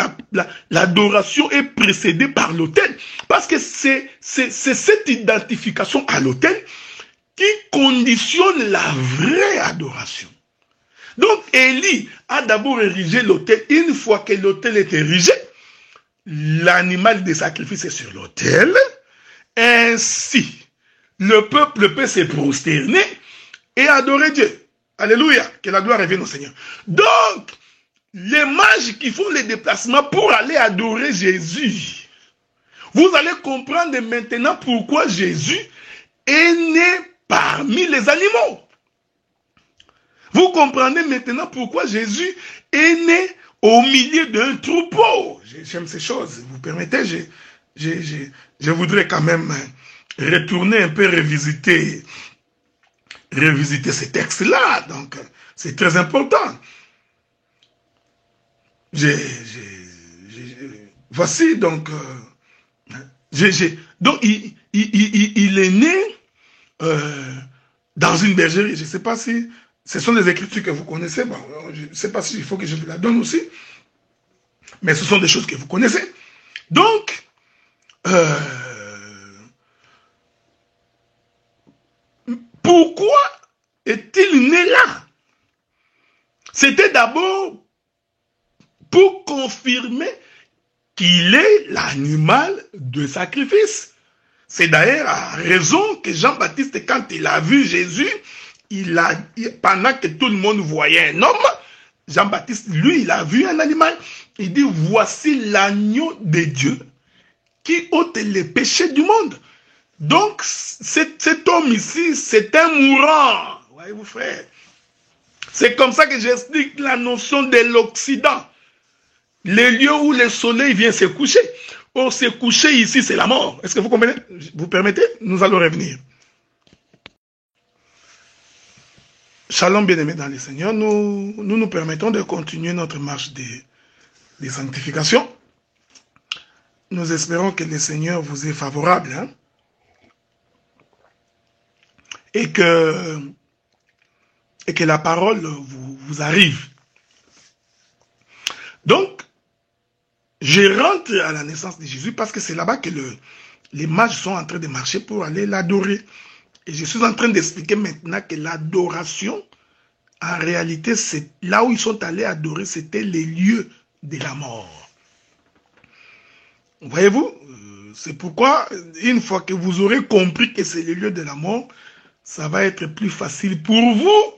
l'adoration est précédée par l'autel. Parce que c'est cette identification à l'autel qui conditionne la vraie adoration. Donc, Élie a d'abord érigé l'autel. Une fois que l'autel est érigé, l'animal de sacrifice est sur l'autel. Ainsi, le peuple peut se prosterner et adorer Dieu. Alléluia, que la gloire revienne au Seigneur. Donc, les mages qui font les déplacements pour aller adorer Jésus, vous allez comprendre maintenant pourquoi Jésus est né parmi les animaux. Vous comprenez maintenant pourquoi Jésus est né au milieu d'un troupeau. J'aime ces choses. Vous permettez, je voudrais quand même retourner un peu revisiter revisiter ces textes-là. Donc, c'est très important. Voici donc... donc, il est né dans une bergerie. Je ne sais pas si ce sont des écritures que vous connaissez. Bon, je ne sais pas s'il faut que je vous la donne aussi. Mais ce sont des choses que vous connaissez. Donc, pourquoi est-il né là? C'était d'abord pour confirmer qu'il est l'animal de sacrifice. C'est d'ailleurs à raison que Jean-Baptiste, quand il a vu Jésus, pendant que tout le monde voyait un homme, Jean-Baptiste, lui, il a vu un animal. Il dit, voici l'agneau de Dieu qui ôte les péchés du monde. Donc, cet homme ici, c'est un mourant. Voyez-vous, frère. C'est comme ça que j'explique la notion de l'Occident. Les lieux où le soleil vient se coucher. Or, se coucher ici, c'est la mort. Est-ce que vous comprenez? Vous permettez? Nous allons revenir. Shalom, bien-aimés dans le Seigneur. Nous permettons de continuer notre marche de sanctification. Nous espérons que le Seigneur vous est favorable. Hein? Et que la parole vous arrive. Donc, je rentre à la naissance de Jésus parce que c'est là-bas que les mages sont en train de marcher pour aller l'adorer. Et je suis en train d'expliquer maintenant que l'adoration, en réalité, c'est là où ils sont allés adorer, c'était les lieux de la mort. Voyez-vous, c'est pourquoi, une fois que vous aurez compris que c'est les lieux de la mort, ça va être plus facile pour vous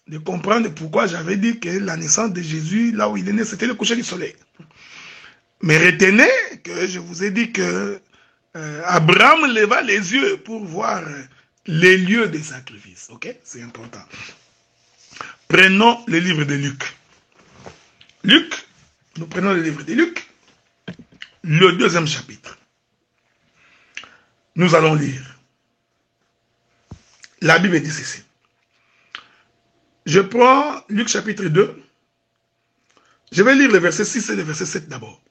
de comprendre pourquoi j'avais dit que la naissance de Jésus, là où il est né, c'était le coucher du soleil. Mais retenez que je vous ai dit que Abraham leva les yeux pour voir les lieux des sacrifices. Ok? C'est important. Prenons le livre de Luc. Nous prenons le livre de Luc, le 2e chapitre. Nous allons lire. La Bible dit ceci. Je prends Luc chapitre 2. Je vais lire le verset 6 et le verset 7 d'abord.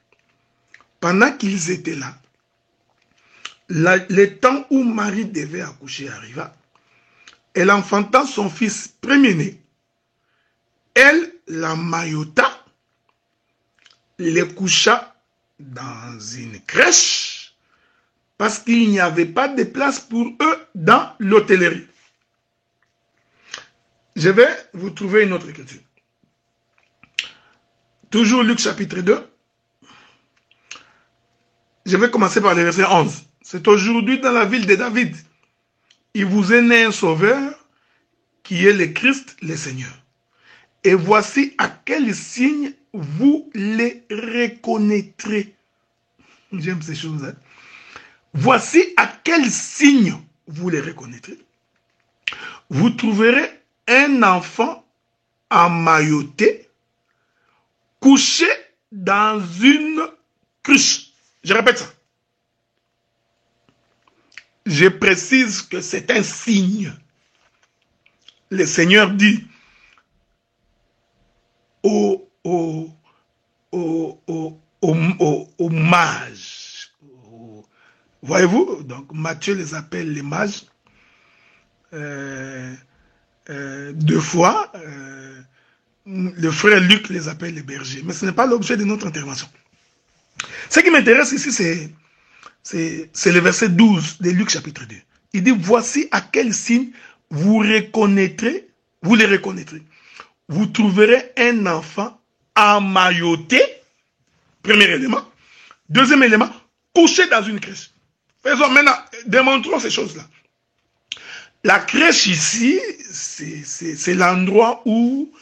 Pendant qu'ils étaient là, le temps où Marie devait accoucher arriva. Elle enfanta son fils premier-né. Elle l'emmaillota, le coucha dans une crèche parce qu'il n'y avait pas de place pour eux dans l'hôtellerie. Je vais vous trouver une autre écriture. Toujours Luc chapitre 2. Je vais commencer par le verset 11. C'est aujourd'hui dans la ville de David. Il vous est né un sauveur qui est le Christ, le Seigneur. Et voici à quel signe vous les reconnaîtrez. J'aime ces choses. Hein? Voici à quel signe vous les reconnaîtrez. Vous trouverez un enfant emmailloté, couché dans une cruche. Je répète ça. Je précise que c'est un signe. Le Seigneur dit aux mages. Voyez-vous, donc Matthieu les appelle les mages. Deux fois, le frère Luc les appelle les bergers. Mais ce n'est pas l'objet de notre intervention. Ce qui m'intéresse ici, c'est le verset 12 de Luc chapitre 2. Il dit, voici à quel signe vous les reconnaîtrez. Vous trouverez un enfant emmailloté, premier élément. Deuxième élément, couché dans une crèche. Faisons maintenant, démontrons ces choses-là. La crèche ici, c'est l'endroit où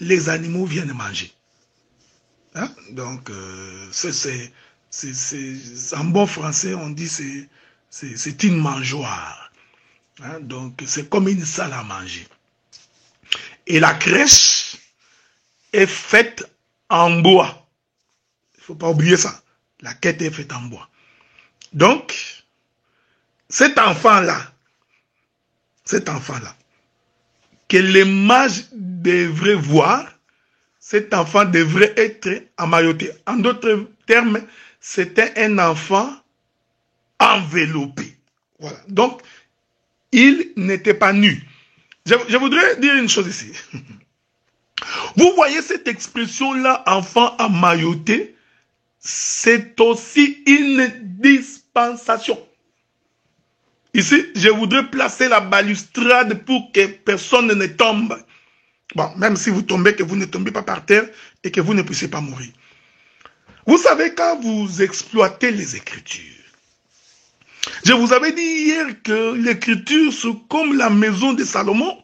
les animaux viennent manger. Hein? Donc, en bon français, on dit c'est une mangeoire. Hein? Donc, c'est comme une salle à manger. Et la crèche est faite en bois. Il ne faut pas oublier ça. La quête est faite en bois. Donc, cet enfant-là, cet enfant-là, que les mages devraient voir, cet enfant devrait être emmailloté. En d'autres termes, c'était un enfant enveloppé. Voilà. Donc, il n'était pas nu. Je voudrais dire une chose ici. Vous voyez cette expression-là, enfant emmailloté, c'est aussi une dispensation. Ici, je voudrais placer la balustrade pour que personne ne tombe. Bon, même si vous tombez, que vous ne tombez pas par terre et que vous ne puissiez pas mourir. Vous savez, quand vous exploitez les Écritures, je vous avais dit hier que l'Écriture, c'est comme la maison de Salomon,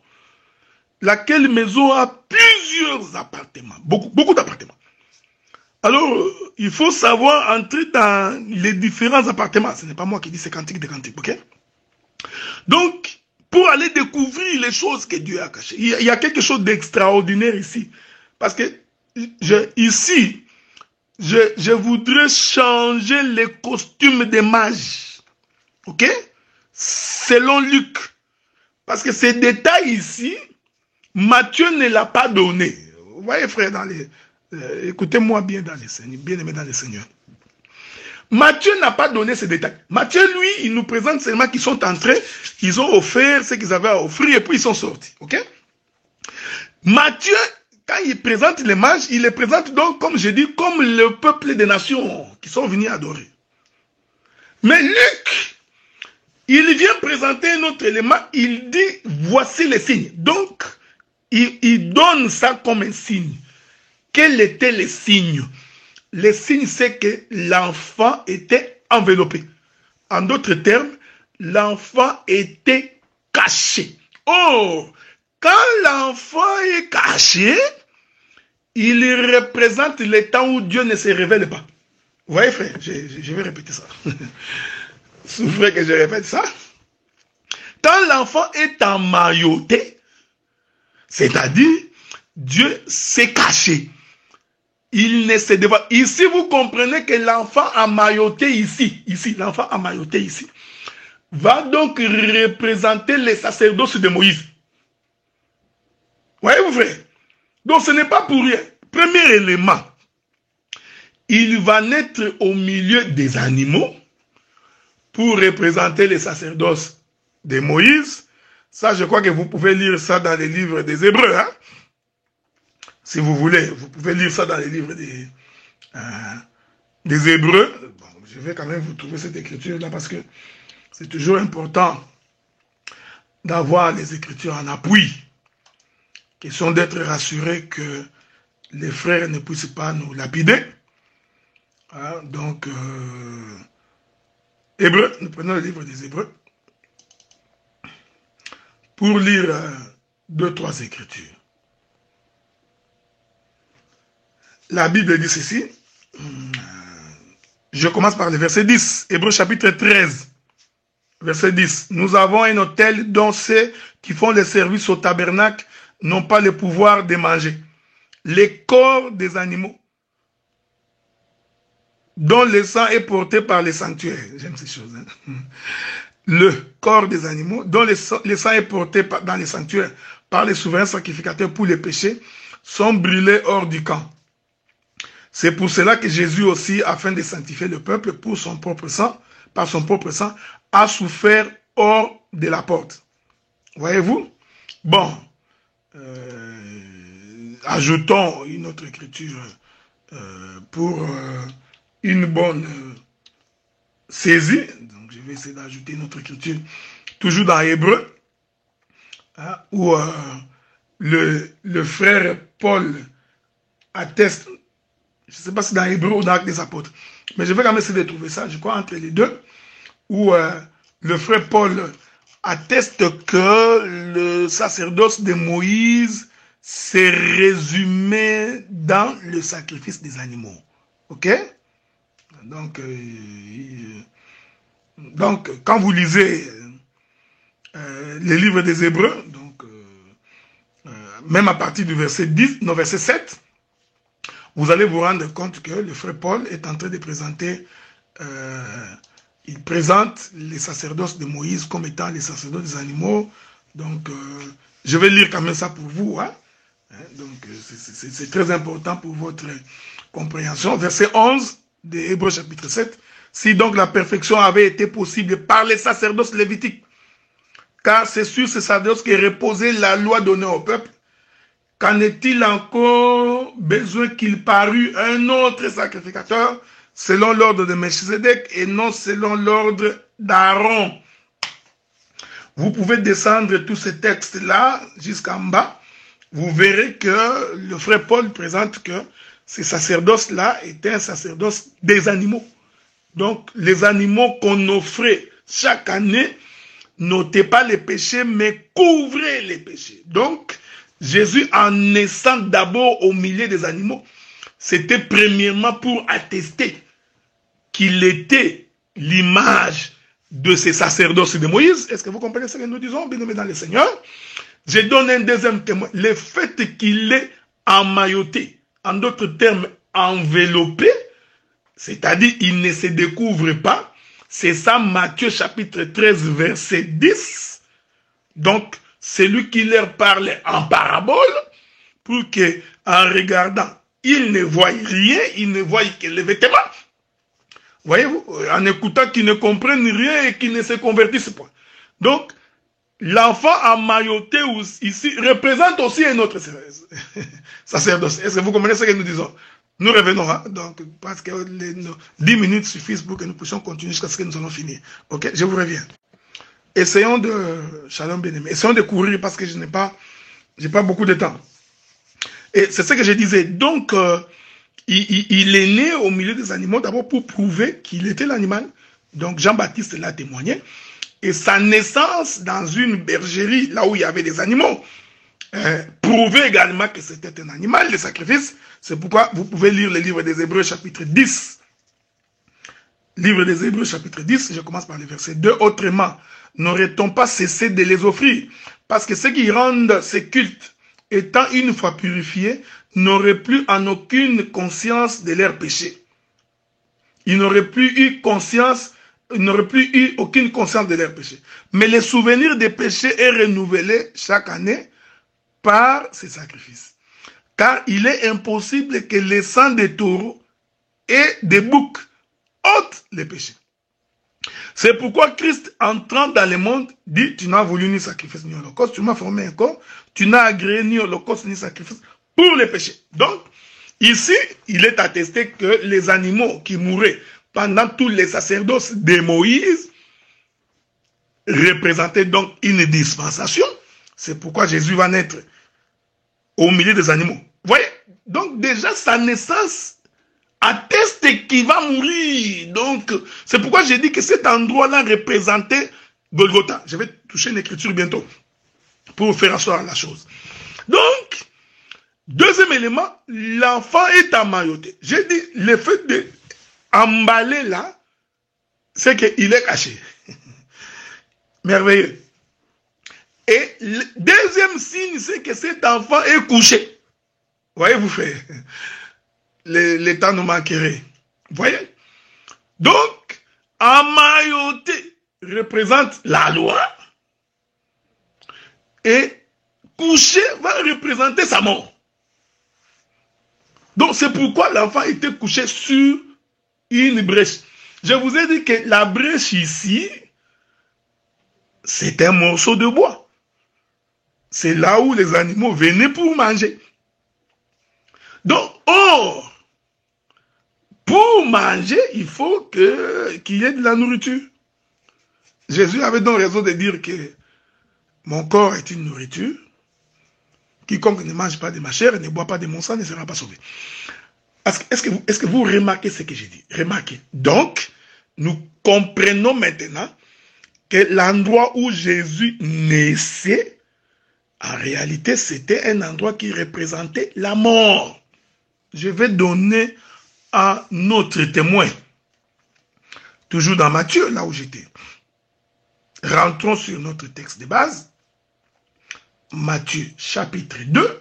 laquelle maison a plusieurs appartements, beaucoup d'appartements. Alors, il faut savoir entrer dans les différents appartements. Ce n'est pas moi qui dis c'est cantique de cantique, ok? Donc, pour aller découvrir les choses que Dieu a cachées, il y a quelque chose d'extraordinaire ici. Parce que ici, je voudrais changer les costumes des mages. Ok? Selon Luc. Parce que ces détails ici, Matthieu ne l'a pas donné. Vous voyez, frère, écoutez-moi bien dans les Seigneurs, bien aimé dans les Seigneurs. Matthieu n'a pas donné ces détails. Matthieu, lui, il nous présente seulement qu'ils sont entrés, ils ont offert ce qu'ils avaient à offrir et puis ils sont sortis. Ok? Matthieu, quand il présente les mages, il les présente donc, comme je dis, comme le peuple des nations qui sont venus adorer. Mais Luc, il vient présenter un autre élément, il dit, voici les signes. Donc, il donne ça comme un signe. Quels étaient les signes? Les signes, c'est que l'enfant était enveloppé. En d'autres termes, l'enfant était caché. Oh, quand l'enfant est caché, il représente le temps où Dieu ne se révèle pas. Vous voyez, frère, je vais répéter ça. Souffrez que je répète ça. Quand l'enfant est emmailloté, c'est-à-dire, Dieu s'est caché. Il ne se dévoile. Ici, vous comprenez que l'enfant emmailloté ici, l'enfant emmailloté ici, va donc représenter les sacerdoces de Moïse. Voyez-vous, frère? Donc, ce n'est pas pour rien. Premier élément, il va naître au milieu des animaux pour représenter les sacerdoces de Moïse. Ça, je crois que vous pouvez lire ça dans les livres des Hébreux, hein? Si vous voulez, vous pouvez lire ça dans les livres des Hébreux. Bon, je vais quand même vous trouver cette écriture-là parce que c'est toujours important d'avoir les écritures en appui. Question d'être rassuré que les frères ne puissent pas nous lapider. Hein, donc, Hébreux, nous prenons le livre des Hébreux pour lire 2-3 écritures. La Bible dit ceci. Je commence par le verset 10. Hébreux chapitre 13. Verset 10. Nous avons un autel dont ceux qui font le service au tabernacle n'ont pas le pouvoir de manger. Les corps des animaux dont le sang est porté par les sanctuaires. J'aime ces choses. Hein? Le corps des animaux dont le sang est porté dans les sanctuaires par les souverains sacrificateurs pour les péchés sont brûlés hors du camp. C'est pour cela que Jésus aussi, afin de sanctifier le peuple pour son propre sang, par son propre sang, a souffert hors de la porte. Voyez-vous? Bon, ajoutons une autre écriture pour une bonne saisie. Donc je vais essayer d'ajouter une autre écriture, toujours dans Hébreu, hein, où le frère Paul atteste. Je ne sais pas si dans Hébreu ou dans Actes des Apôtres. Mais je vais quand même essayer de trouver ça, je crois, entre les deux. Où le frère Paul atteste que le sacerdoce de Moïse s'est résumé dans le sacrifice des animaux. Ok? Donc, quand vous lisez les livres des Hébreux, donc, même à partir du verset 10, non, verset 7, vous allez vous rendre compte que le frère Paul est en train de présenter, il présente les sacerdoces de Moïse comme étant les sacerdoces des animaux, Donc, je vais lire quand même ça pour vous. Hein. Donc, c'est très important pour votre compréhension. Verset 11 de Hébreux chapitre 7. Si donc la perfection avait été possible par les sacerdoces lévitiques, car c'est sur ces sacerdoces qu'est reposée la loi donnée au peuple, qu'en est-il encore besoin qu'il parût un autre sacrificateur selon l'ordre de Melchizedek et non selon l'ordre d'Aaron? Vous pouvez descendre tous ces textes-là jusqu'en bas. Vous verrez que le frère Paul présente que ces sacerdoces-là étaient un sacerdoce des animaux. Donc, les animaux qu'on offrait chaque année n'ôtaient pas les péchés, mais couvraient les péchés. Donc, Jésus, en naissant d'abord au milieu des animaux, c'était premièrement pour attester qu'il était l'image de ces sacerdoces de Moïse. Est-ce que vous comprenez ce que nous disons, bien-aimés dans le Seigneur? Je donne un deuxième témoin. Le fait qu'il est emmailloté, en d'autres termes, enveloppé, c'est-à-dire il ne se découvre pas, c'est ça Matthieu chapitre 13, verset 10. Donc, c'est lui qui leur parlait en parabole pour que, en regardant, ils ne voient rien, ils ne voient que les vêtements. Voyez-vous, en écoutant, qu'ils ne comprennent rien et qu'ils ne se convertissent pas. Donc, l'enfant emmailloté ici représente aussi un autre sacerdoce. Est-ce que vous comprenez ce que nous disons? Nous revenons, hein? Donc, parce que les 10 minutes suffisent pour que nous puissions continuer jusqu'à ce que nous allons finir. Ok, je vous reviens. Essayons de, Shalom bien-aimé, essayons de courir parce que je n'ai pas beaucoup de temps. Et c'est ce que je disais. Donc, il est né au milieu des animaux d'abord pour prouver qu'il était l'animal. Donc, Jean-Baptiste l'a témoigné. Et sa naissance dans une bergerie, là où il y avait des animaux, prouvait également que c'était un animal, le sacrifice. C'est pourquoi vous pouvez lire le livre des Hébreux chapitre 10. Livre des Hébreux chapitre 10, je commence par le verset 2. Autrement, n'aurait-on pas cessé de les offrir? Parce que ceux qui rendent ces cultes, étant une fois purifiés, n'auraient plus en aucune conscience de leurs péchés. Ils n'auraient plus eu conscience, ils n'auraient plus eu aucune conscience de leurs péchés. Mais le souvenir des péchés est renouvelé chaque année par ces sacrifices. Car il est impossible que le sang des taureaux et des boucs ôte les péchés. C'est pourquoi Christ, entrant dans le monde, dit, tu n'as voulu ni sacrifice ni holocauste, tu m'as formé un corps, tu n'as agréé ni holocauste ni sacrifice pour les péchés. Donc, ici, il est attesté que les animaux qui mouraient pendant tous les sacerdoces de Moïse représentaient donc une dispensation. C'est pourquoi Jésus va naître au milieu des animaux. Vous voyez? Donc déjà, sa naissance atteste qu'il va mourir. Donc, c'est pourquoi j'ai dit que cet endroit-là représentait Golgotha. Je vais toucher une écriture bientôt pour faire asseoir la chose. Donc, deuxième élément, l'enfant est emmailloté. J'ai dit, le fait d'emballer là, c'est qu'il est caché. Merveilleux. Et le deuxième signe, c'est que cet enfant est couché. Voyez-vous faire. Le temps nous manquerait. Vous voyez? Donc, emmailloté représente la loi. Et couché va représenter sa mort. Donc, c'est pourquoi l'enfant était couché sur une brèche. Je vous ai dit que la brèche ici, c'est un morceau de bois. C'est là où les animaux venaient pour manger. Donc, or, pour manger, il faut qu'il y ait de la nourriture. Jésus avait donc raison de dire que mon corps est une nourriture. Quiconque ne mange pas de ma chair et ne boit pas de mon sang ne sera pas sauvé. Est-ce que vous remarquez ce que j'ai dit? Remarquez. Donc, nous comprenons maintenant que l'endroit où Jésus naissait, en réalité, c'était un endroit qui représentait la mort. Je vais donner un autre témoin. Toujours dans Matthieu, là où j'étais. Rentrons sur notre texte de base. Matthieu, chapitre 2,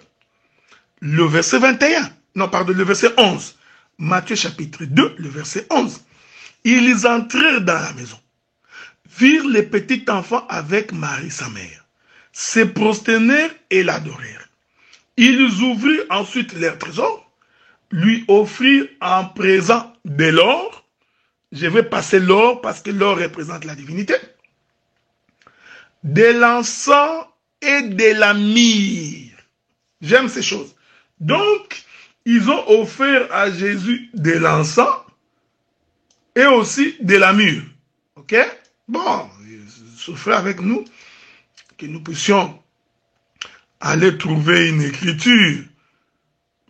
le verset 21. Non, pardon, le verset 11. Matthieu, chapitre 2, le verset 11. Ils entrèrent dans la maison, virent les petits enfants avec Marie, sa mère, se prosternèrent et l'adorèrent. Ils ouvrirent ensuite leur trésor, lui offrirent en présent de l'or. Je vais passer l'or parce que l'or représente la divinité. De l'encens et de la myrrhe. J'aime ces choses. Donc, ils ont offert à Jésus de l'encens et aussi de la myrrhe. Ok? Bon, souffrez avec nous que nous puissions aller trouver une écriture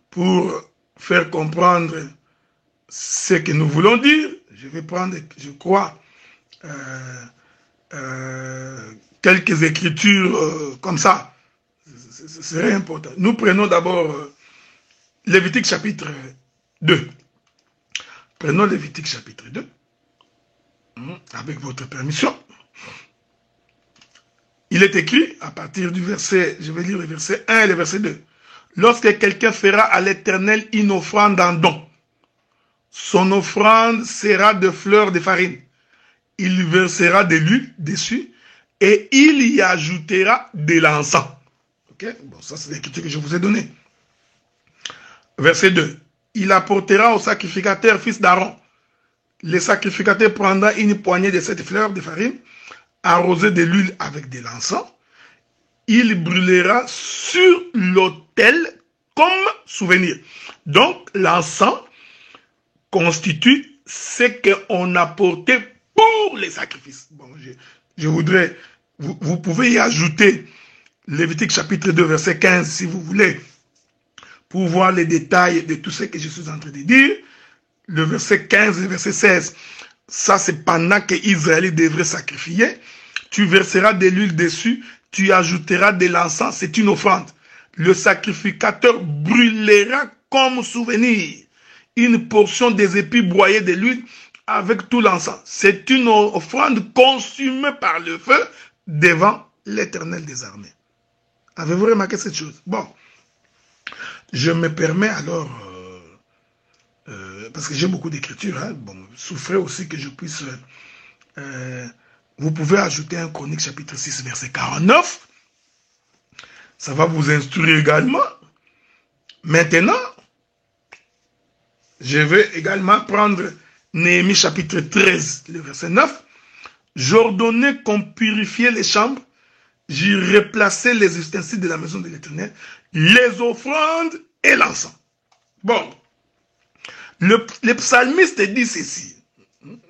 pour faire comprendre ce que nous voulons dire. Je vais prendre, je crois, quelques écritures comme ça. Ce serait important. Nous prenons d'abord Lévitique chapitre 2. Prenons Lévitique chapitre 2. Avec votre permission. Il est écrit, à partir du verset, je vais lire le verset 1 et le verset 2. Lorsque quelqu'un fera à l'Éternel une offrande en don, son offrande sera de fleurs de farine. Il versera de l'huile dessus et il y ajoutera de l'encens. Ok? Bon, ça c'est l'écriture que je vous ai donnée. Verset 2. Il apportera au sacrificateur, fils d'Aaron. Le sacrificateur prendra une poignée de cette fleur de farine, arrosée de l'huile avec de l'encens. Il brûlera sur l'autel comme souvenir. Donc, l'encens constitue ce qu'on apportait pour les sacrifices. Bon, je voudrais, vous pouvez y ajouter Lévitique chapitre 2, verset 15, si vous voulez, pour voir les détails de tout ce que je suis en train de dire. Le verset 15 et le verset 16, ça c'est pendant que Israël devrait sacrifier. Tu verseras de l'huile dessus, tu ajouteras de l'encens, c'est une offrande. Le sacrificateur brûlera comme souvenir une portion des épis broyés de l'huile avec tout l'encens. C'est une offrande consumée par le feu devant l'Éternel des armées. Avez-vous remarqué cette chose? Bon, je me permets alors, parce que j'ai beaucoup d'écriture, hein, bon, souffrez aussi que je puisse... vous pouvez ajouter un Chronique chapitre 6 verset 49. Ça va vous instruire également. Maintenant, je vais également prendre Néhémie chapitre 13, le verset 9. J'ordonnais qu'on purifiait les chambres, j'y replaçais les ustensiles de la maison de l'Éternel, les offrandes et l'encens. Bon, le psalmiste dit ceci.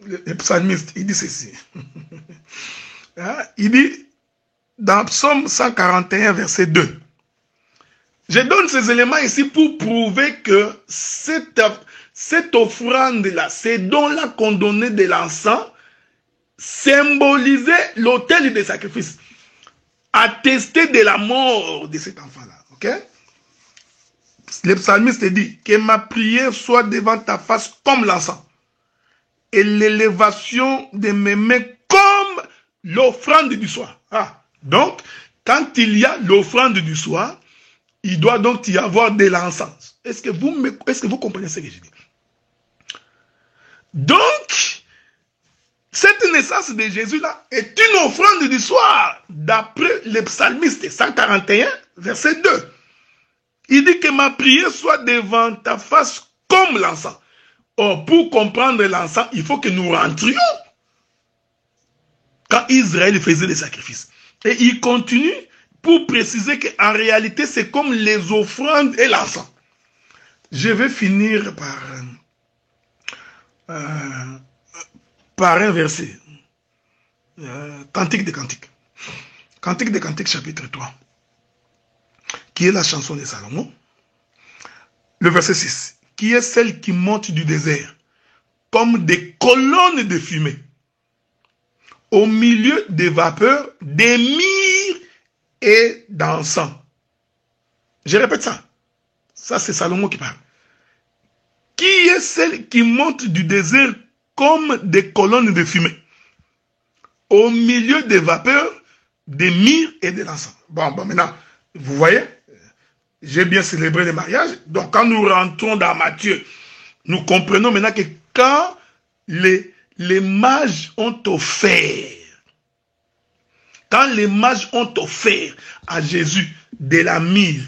Le psalmiste, il dit ceci. Il dit, dans Psaume 141, verset 2, je donne ces éléments ici pour prouver que cette offrande-là, ces dons-là qu'on donnait de l'encens, symbolisait l'autel des sacrifices, attestait de la mort de cet enfant-là. Ok? Le psalmiste dit, que ma prière soit devant ta face comme l'encens, et l'élévation de mes mains comme l'offrande du soir. Ah, donc, quand il y a l'offrande du soir, il doit donc y avoir de l'encens. Est-ce que vous comprenez ce que je dis? Donc, cette naissance de Jésus-là est une offrande du soir, d'après le psalmiste 141, verset 2. Il dit que ma prière soit devant ta face comme l'encens. Or, pour comprendre l'encens, il faut que nous rentrions quand Israël faisait les sacrifices. Et il continue pour préciser qu'en réalité, c'est comme les offrandes et l'encens. Je vais finir par un verset. Cantique des Cantiques. Cantique des Cantiques, chapitre 3. Qui est la chanson de Salomon. Le verset 6. Qui est celle qui monte du désert comme des colonnes de fumée au milieu des vapeurs, des myrrhes et d'encens. Je répète ça. Ça, c'est Salomon qui parle. Qui est celle qui monte du désert comme des colonnes de fumée au milieu des vapeurs, des myrrhes et de l'encens. Bon, maintenant, vous voyez, j'ai bien célébré le mariage. Donc, quand nous rentrons dans Matthieu, nous comprenons maintenant que quand les mages ont offert quand les mages ont offert à Jésus de la myrrhe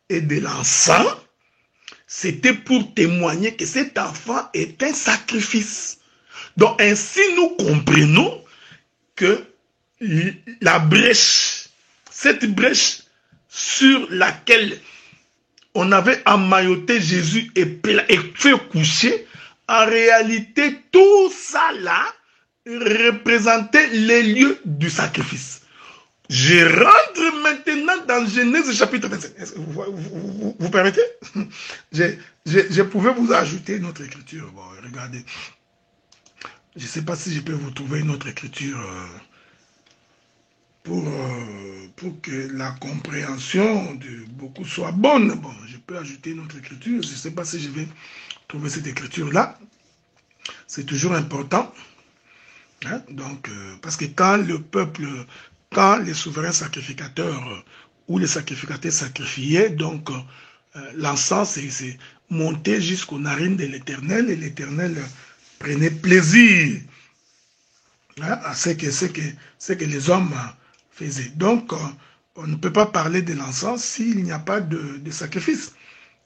et de l'encens, c'était pour témoigner que cet enfant est un sacrifice. Donc ainsi nous comprenons que la brèche, cette brèche sur laquelle on avait emmailloté Jésus et fait coucher, en réalité tout ça là représentait les lieux du sacrifice. Je rentre maintenant dans Genèse chapitre 27. Vous permettez? Je pouvais vous ajouter une autre écriture. Bon, regardez. Je ne sais pas si je peux vous trouver une autre écriture pour que la compréhension de beaucoup soit bonne. Bon, je peux ajouter une autre écriture. Je ne sais pas si je vais trouver cette écriture-là. C'est toujours important. Hein? Donc, parce que quand le peuple, quand les souverains sacrificateurs ou les sacrificateurs sacrifiaient, donc l'encens c'est monté jusqu'aux narines de l'Éternel et l'Éternel prenait plaisir hein, à ce que les hommes faisaient. Donc, on ne peut pas parler de l'encens s'il n'y a pas de sacrifice.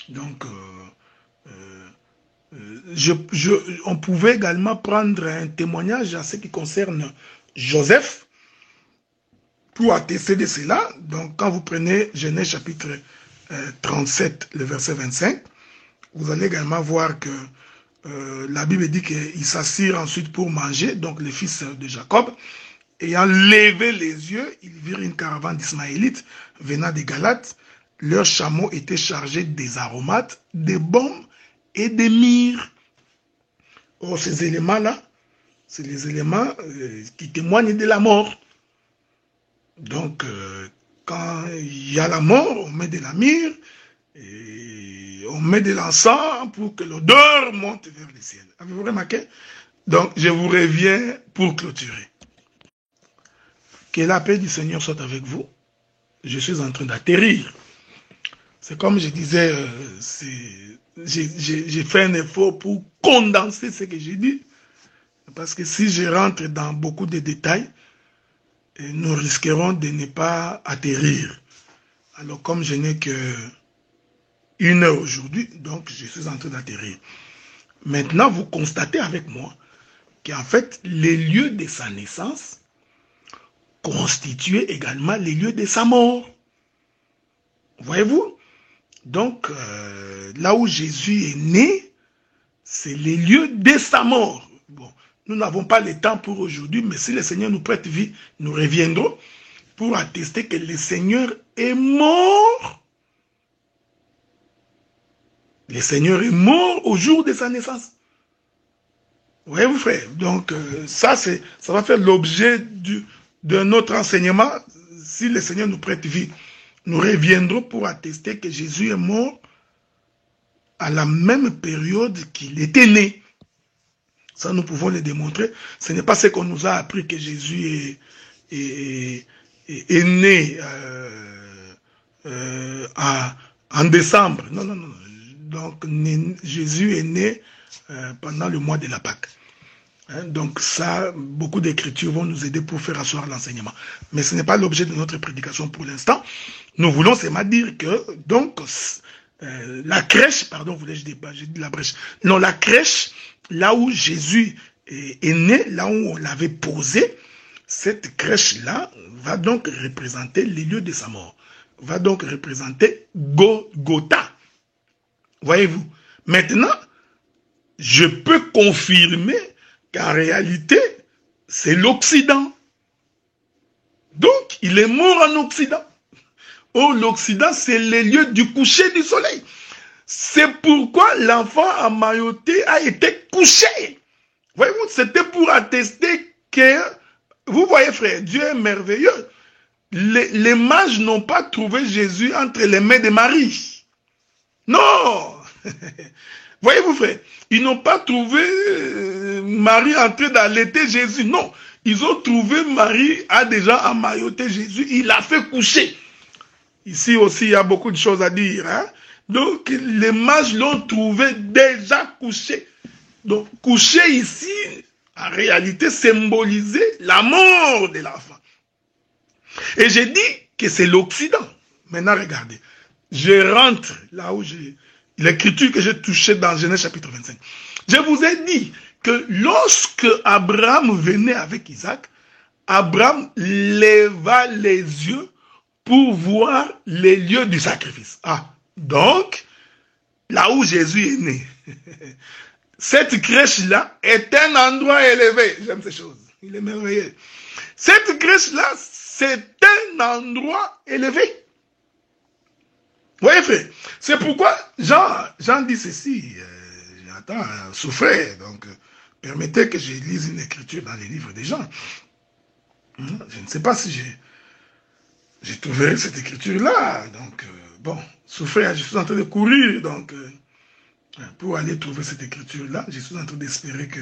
Donc, on pouvait également prendre un témoignage à ce qui concerne Joseph pour attester de cela. Donc, quand vous prenez Genèse chapitre 37, le verset 25, vous allez également voir que la Bible dit qu'ils s'assirent ensuite pour manger, donc les fils de Jacob, ayant levé les yeux, ils virent une caravane d'Ismaélites venant des Galates. Leurs chameaux étaient chargés des aromates, des baumes et des myrrhes. Or, ces éléments-là, c'est les éléments qui témoignent de la mort. Donc, quand il y a la mort, on met de la myrrhe, et on met de l'encens pour que l'odeur monte vers le ciel. Avez-vous remarqué? Donc, je vous reviens pour clôturer. Que la paix du Seigneur soit avec vous. Je suis en train d'atterrir. C'est comme je disais, j'ai fait un effort pour condenser ce que j'ai dit. Parce que si je rentre dans beaucoup de détails, nous risquerons de ne pas atterrir. Alors comme je n'ai que 1 heure aujourd'hui, donc je suis en train d'atterrir. Maintenant, vous constatez avec moi qu'en fait, les lieux de sa naissance constituaient également les lieux de sa mort. Voyez-vous? Donc, là où Jésus est né, c'est les lieux de sa mort. Bon, nous n'avons pas le temps pour aujourd'hui, mais si le Seigneur nous prête vie, nous reviendrons pour attester que le Seigneur est mort. Le Seigneur est mort au jour de sa naissance. Voyez-vous, frère? Donc, ça va faire l'objet de notre enseignement. Si le Seigneur nous prête vie, nous reviendrons pour attester que Jésus est mort à la même période qu'il était né. Ça, nous pouvons le démontrer. Ce n'est pas ce qu'on nous a appris que Jésus est né en décembre. Non, non, non. Donc, Jésus est né pendant le mois de la Pâque. Hein, donc ça, beaucoup d'écritures vont nous aider pour faire asseoir l'enseignement. Mais ce n'est pas l'objet de notre prédication pour l'instant. Nous voulons seulement dire que, donc, la crèche, pardon, voulais-je dire, j'ai dit la brèche. Non, la crèche, là où Jésus est né, là où on l'avait posé, cette crèche-là va donc représenter les lieux de sa mort. Va donc représenter Golgotha. Voyez-vous? Maintenant, je peux confirmer qu'en réalité, c'est l'Occident. Donc, il est mort en Occident. Or, l'Occident, c'est les lieux du coucher du soleil. C'est pourquoi l'enfant emmailloté a été couché. Voyez-vous, c'était pour attester que, vous voyez frère, Dieu est merveilleux. Les mages n'ont pas trouvé Jésus entre les mains de Marie. Non. Voyez-vous frère, ils n'ont pas trouvé Marie en train d'allaiter Jésus. Non, ils ont trouvé Marie a déjà emmailloté Jésus. Il l'a fait coucher. Ici aussi, il y a beaucoup de choses à dire. Hein? Donc, les mages l'ont trouvé déjà couché. Donc, couché ici, en réalité, symbolisait la mort de l'enfant. Et j'ai dit que c'est l'Occident. Maintenant, regardez. Je rentre là où j'ai... L'écriture que j'ai touchée dans Genèse chapitre 25. Je vous ai dit que lorsque Abraham venait avec Isaac, Abraham leva les yeux pour voir les lieux du sacrifice. Ah, donc, là où Jésus est né, cette crèche-là est un endroit élevé. J'aime ces choses. Il est merveilleux. Cette crèche-là, c'est un endroit élevé. Vous voyez, frère, c'est pourquoi Jean dit ceci. J'entends souffrir, donc permettez que je lise une écriture dans les livres des gens. Je ne sais pas si j'ai trouvé cette écriture-là. Donc, bon, souffrir, je suis en train de courir, donc, pour aller trouver cette écriture-là, je suis en train d'espérer que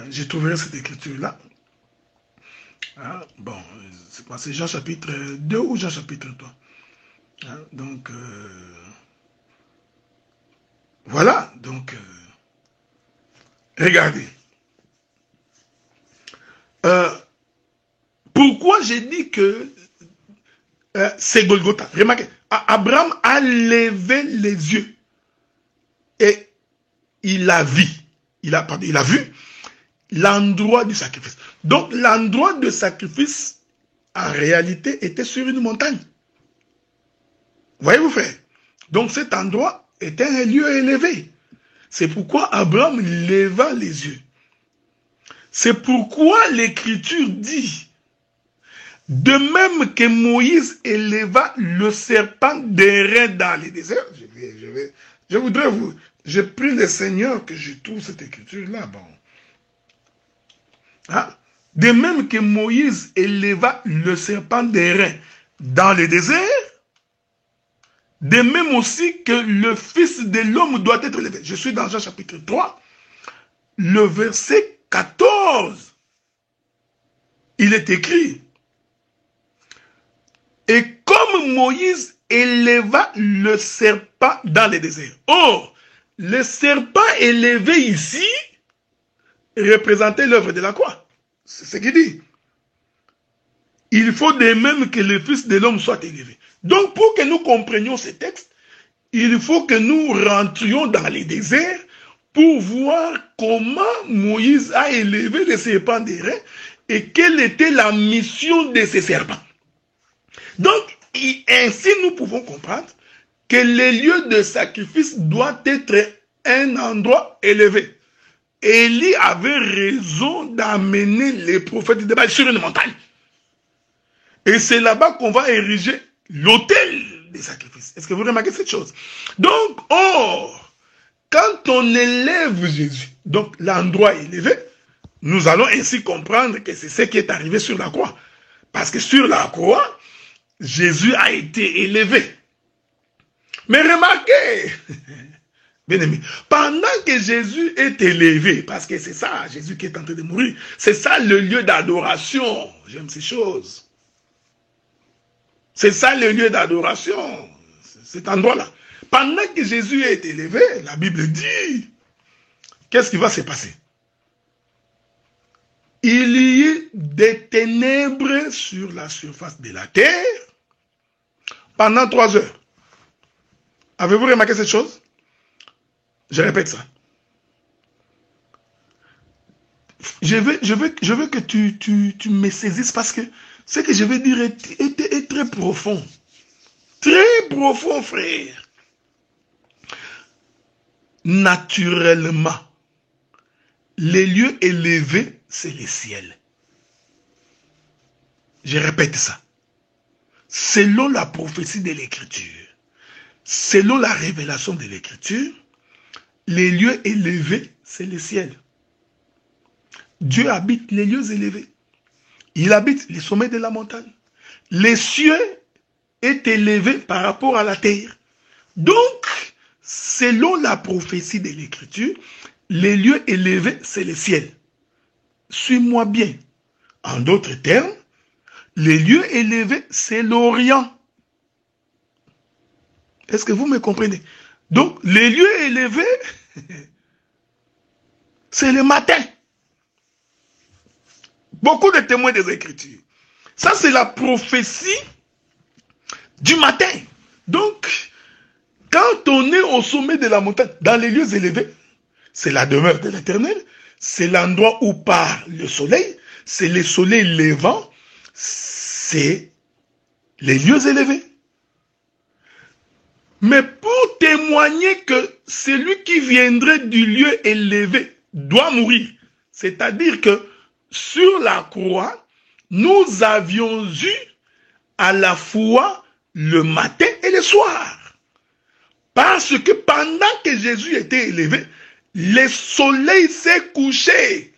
je trouverai cette écriture-là. Ah, bon, c'est Jean chapitre 2 ou Jean chapitre 3. Hein, donc, voilà, donc, regardez. Pourquoi j'ai dit que c'est Golgotha? Remarquez, Abraham a levé les yeux et il a vu, il a vu l'endroit du sacrifice. Donc, l'endroit de sacrifice, en réalité, était sur une montagne. Voyez-vous, frère? Donc cet endroit était un lieu élevé. C'est pourquoi Abraham leva les yeux. C'est pourquoi l'Écriture dit, de même que Moïse éleva le serpent d'airain dans les déserts, je voudrais vous, je prie le Seigneur que je trouve cette Écriture-là. Bon. Hein? De même que Moïse éleva le serpent d'airain dans les déserts, de même aussi que le Fils de l'homme doit être élevé. Je suis dans Jean chapitre 3, le verset 14. Il est écrit, et comme Moïse éleva le serpent dans les déserts. Or, le serpent élevé ici représentait l'œuvre de la croix. C'est ce qu'il dit. Il faut de même que le Fils de l'homme soit élevé. Donc, pour que nous comprenions ces textes, il faut que nous rentrions dans les déserts pour voir comment Moïse a élevé les serpents d'airain et quelle était la mission de ces serpents. Donc, ainsi nous pouvons comprendre que le lieu de sacrifice doit être un endroit élevé. Élie avait raison d'amener les prophètes de Baal sur une montagne. Et c'est là-bas qu'on va ériger l'autel des sacrifices. Est-ce que vous remarquez cette chose? Donc, or, quand on élève Jésus, donc l'endroit élevé, nous allons ainsi comprendre que c'est ce qui est arrivé sur la croix. Parce que sur la croix, Jésus a été élevé. Mais remarquez, bien aimé, pendant que Jésus est élevé, parce que c'est ça, Jésus qui est en train de mourir, c'est ça le lieu d'adoration. J'aime ces choses. C'est ça le lieu d'adoration, cet endroit-là. Pendant que Jésus est élevé, la Bible dit, qu'est-ce qui va se passer? Il y eut des ténèbres sur la surface de la terre pendant 3 heures. Avez-vous remarqué cette chose? Je répète ça. Je veux que tu me saisisses parce que ce que je vais dire est très profond. Très profond, frère. Naturellement, les lieux élevés, c'est les ciels. Je répète ça. Selon la prophétie de l'Écriture, selon la révélation de l'Écriture, les lieux élevés, c'est les ciels. Dieu habite les lieux élevés. Il habite les sommets de la montagne. Les cieux est élevé par rapport à la terre. Donc, selon la prophétie de l'Écriture, les lieux élevés, c'est les ciels. Suis-moi bien. En d'autres termes, les lieux élevés, c'est l'Orient. Est-ce que vous me comprenez? Donc, les lieux élevés, c'est le matin. Beaucoup de témoins des Écritures. Ça, c'est la prophétie du matin. Donc, quand on est au sommet de la montagne, dans les lieux élevés, c'est la demeure de l'Éternel, c'est l'endroit où part le soleil, c'est le soleil levant, c'est les lieux élevés. Mais pour témoigner que celui qui viendrait du lieu élevé doit mourir, c'est-à-dire que sur la croix, nous avions eu à la fois le matin et le soir. Parce que pendant que Jésus était élevé, le soleil s'est couché.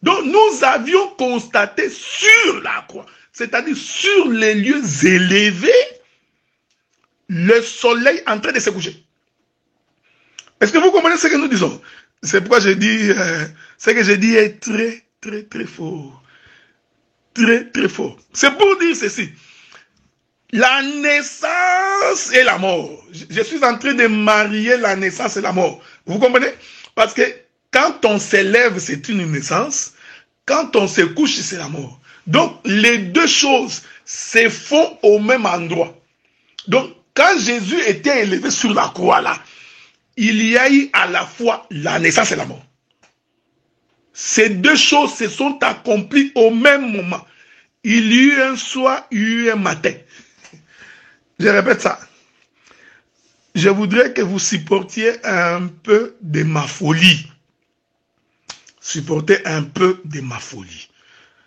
Donc nous avions constaté sur la croix, c'est-à-dire sur les lieux élevés, le soleil en train de se coucher. Est-ce que vous comprenez ce que nous disons? C'est pourquoi je dis, ce que je dis est très, très, très fort. Très, très fort. C'est pour dire ceci. La naissance et la mort. Je suis en train de marier la naissance et la mort. Vous comprenez? Parce que quand on s'élève, c'est une naissance. Quand on se couche, c'est la mort. Donc, les deux choses se font au même endroit. Donc, quand Jésus était élevé sur la croix là, il y a eu à la fois la naissance et la mort. Ces deux choses se sont accomplies au même moment. Il y a eu un soir, il y a eu un matin. Je répète ça. Je voudrais que vous supportiez un peu de ma folie. Supportez un peu de ma folie.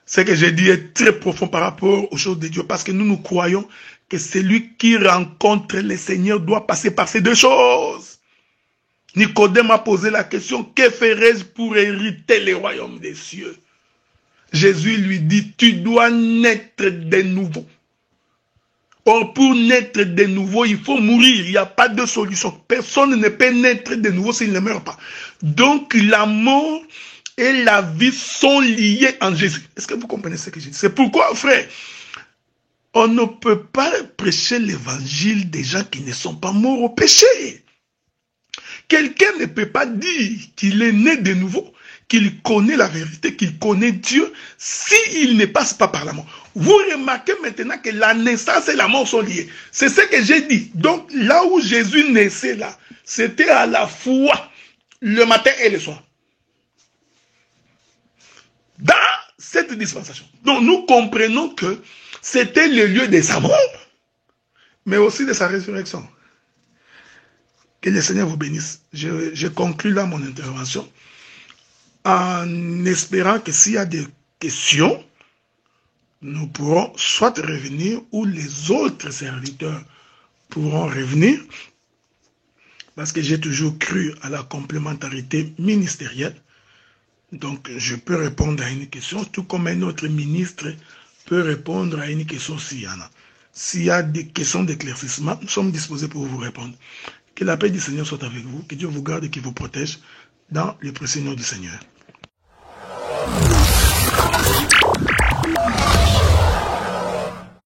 Ce que j'ai dit est très profond par rapport aux choses de Dieu, parce que nous croyons que celui qui rencontre le Seigneur doit passer par ces deux choses. Nicodème a posé la question, que ferais-je pour hériter le royaume des cieux? Jésus lui dit, tu dois naître de nouveau. Or, pour naître de nouveau, il faut mourir. Il n'y a pas de solution. Personne ne peut naître de nouveau s'il ne meurt pas. Donc, la mort et la vie sont liées en Jésus. Est-ce que vous comprenez ce que je dis? C'est pourquoi, frère, on ne peut pas prêcher l'évangile des gens qui ne sont pas morts au péché. Quelqu'un ne peut pas dire qu'il est né de nouveau, qu'il connaît la vérité, qu'il connaît Dieu, s'il ne passe pas par la mort. Vous remarquez maintenant que la naissance et la mort sont liées. C'est ce que j'ai dit. Donc, là où Jésus naissait là, c'était à la fois le matin et le soir. Dans cette dispensation. Donc, nous comprenons que c'était le lieu de sa mort, mais aussi de sa résurrection. Que le Seigneur vous bénisse. Je conclue là mon intervention en espérant que s'il y a des questions, nous pourrons soit revenir ou les autres serviteurs pourront revenir, parce que j'ai toujours cru à la complémentarité ministérielle. Donc, je peux répondre à une question, tout comme un autre ministre peut répondre à une question s'il y en a. S'il y a des questions d'éclaircissement, nous sommes disposés pour vous répondre. Que la paix du Seigneur soit avec vous, que Dieu vous garde et qu'il vous protège dans le précieux nom du Seigneur.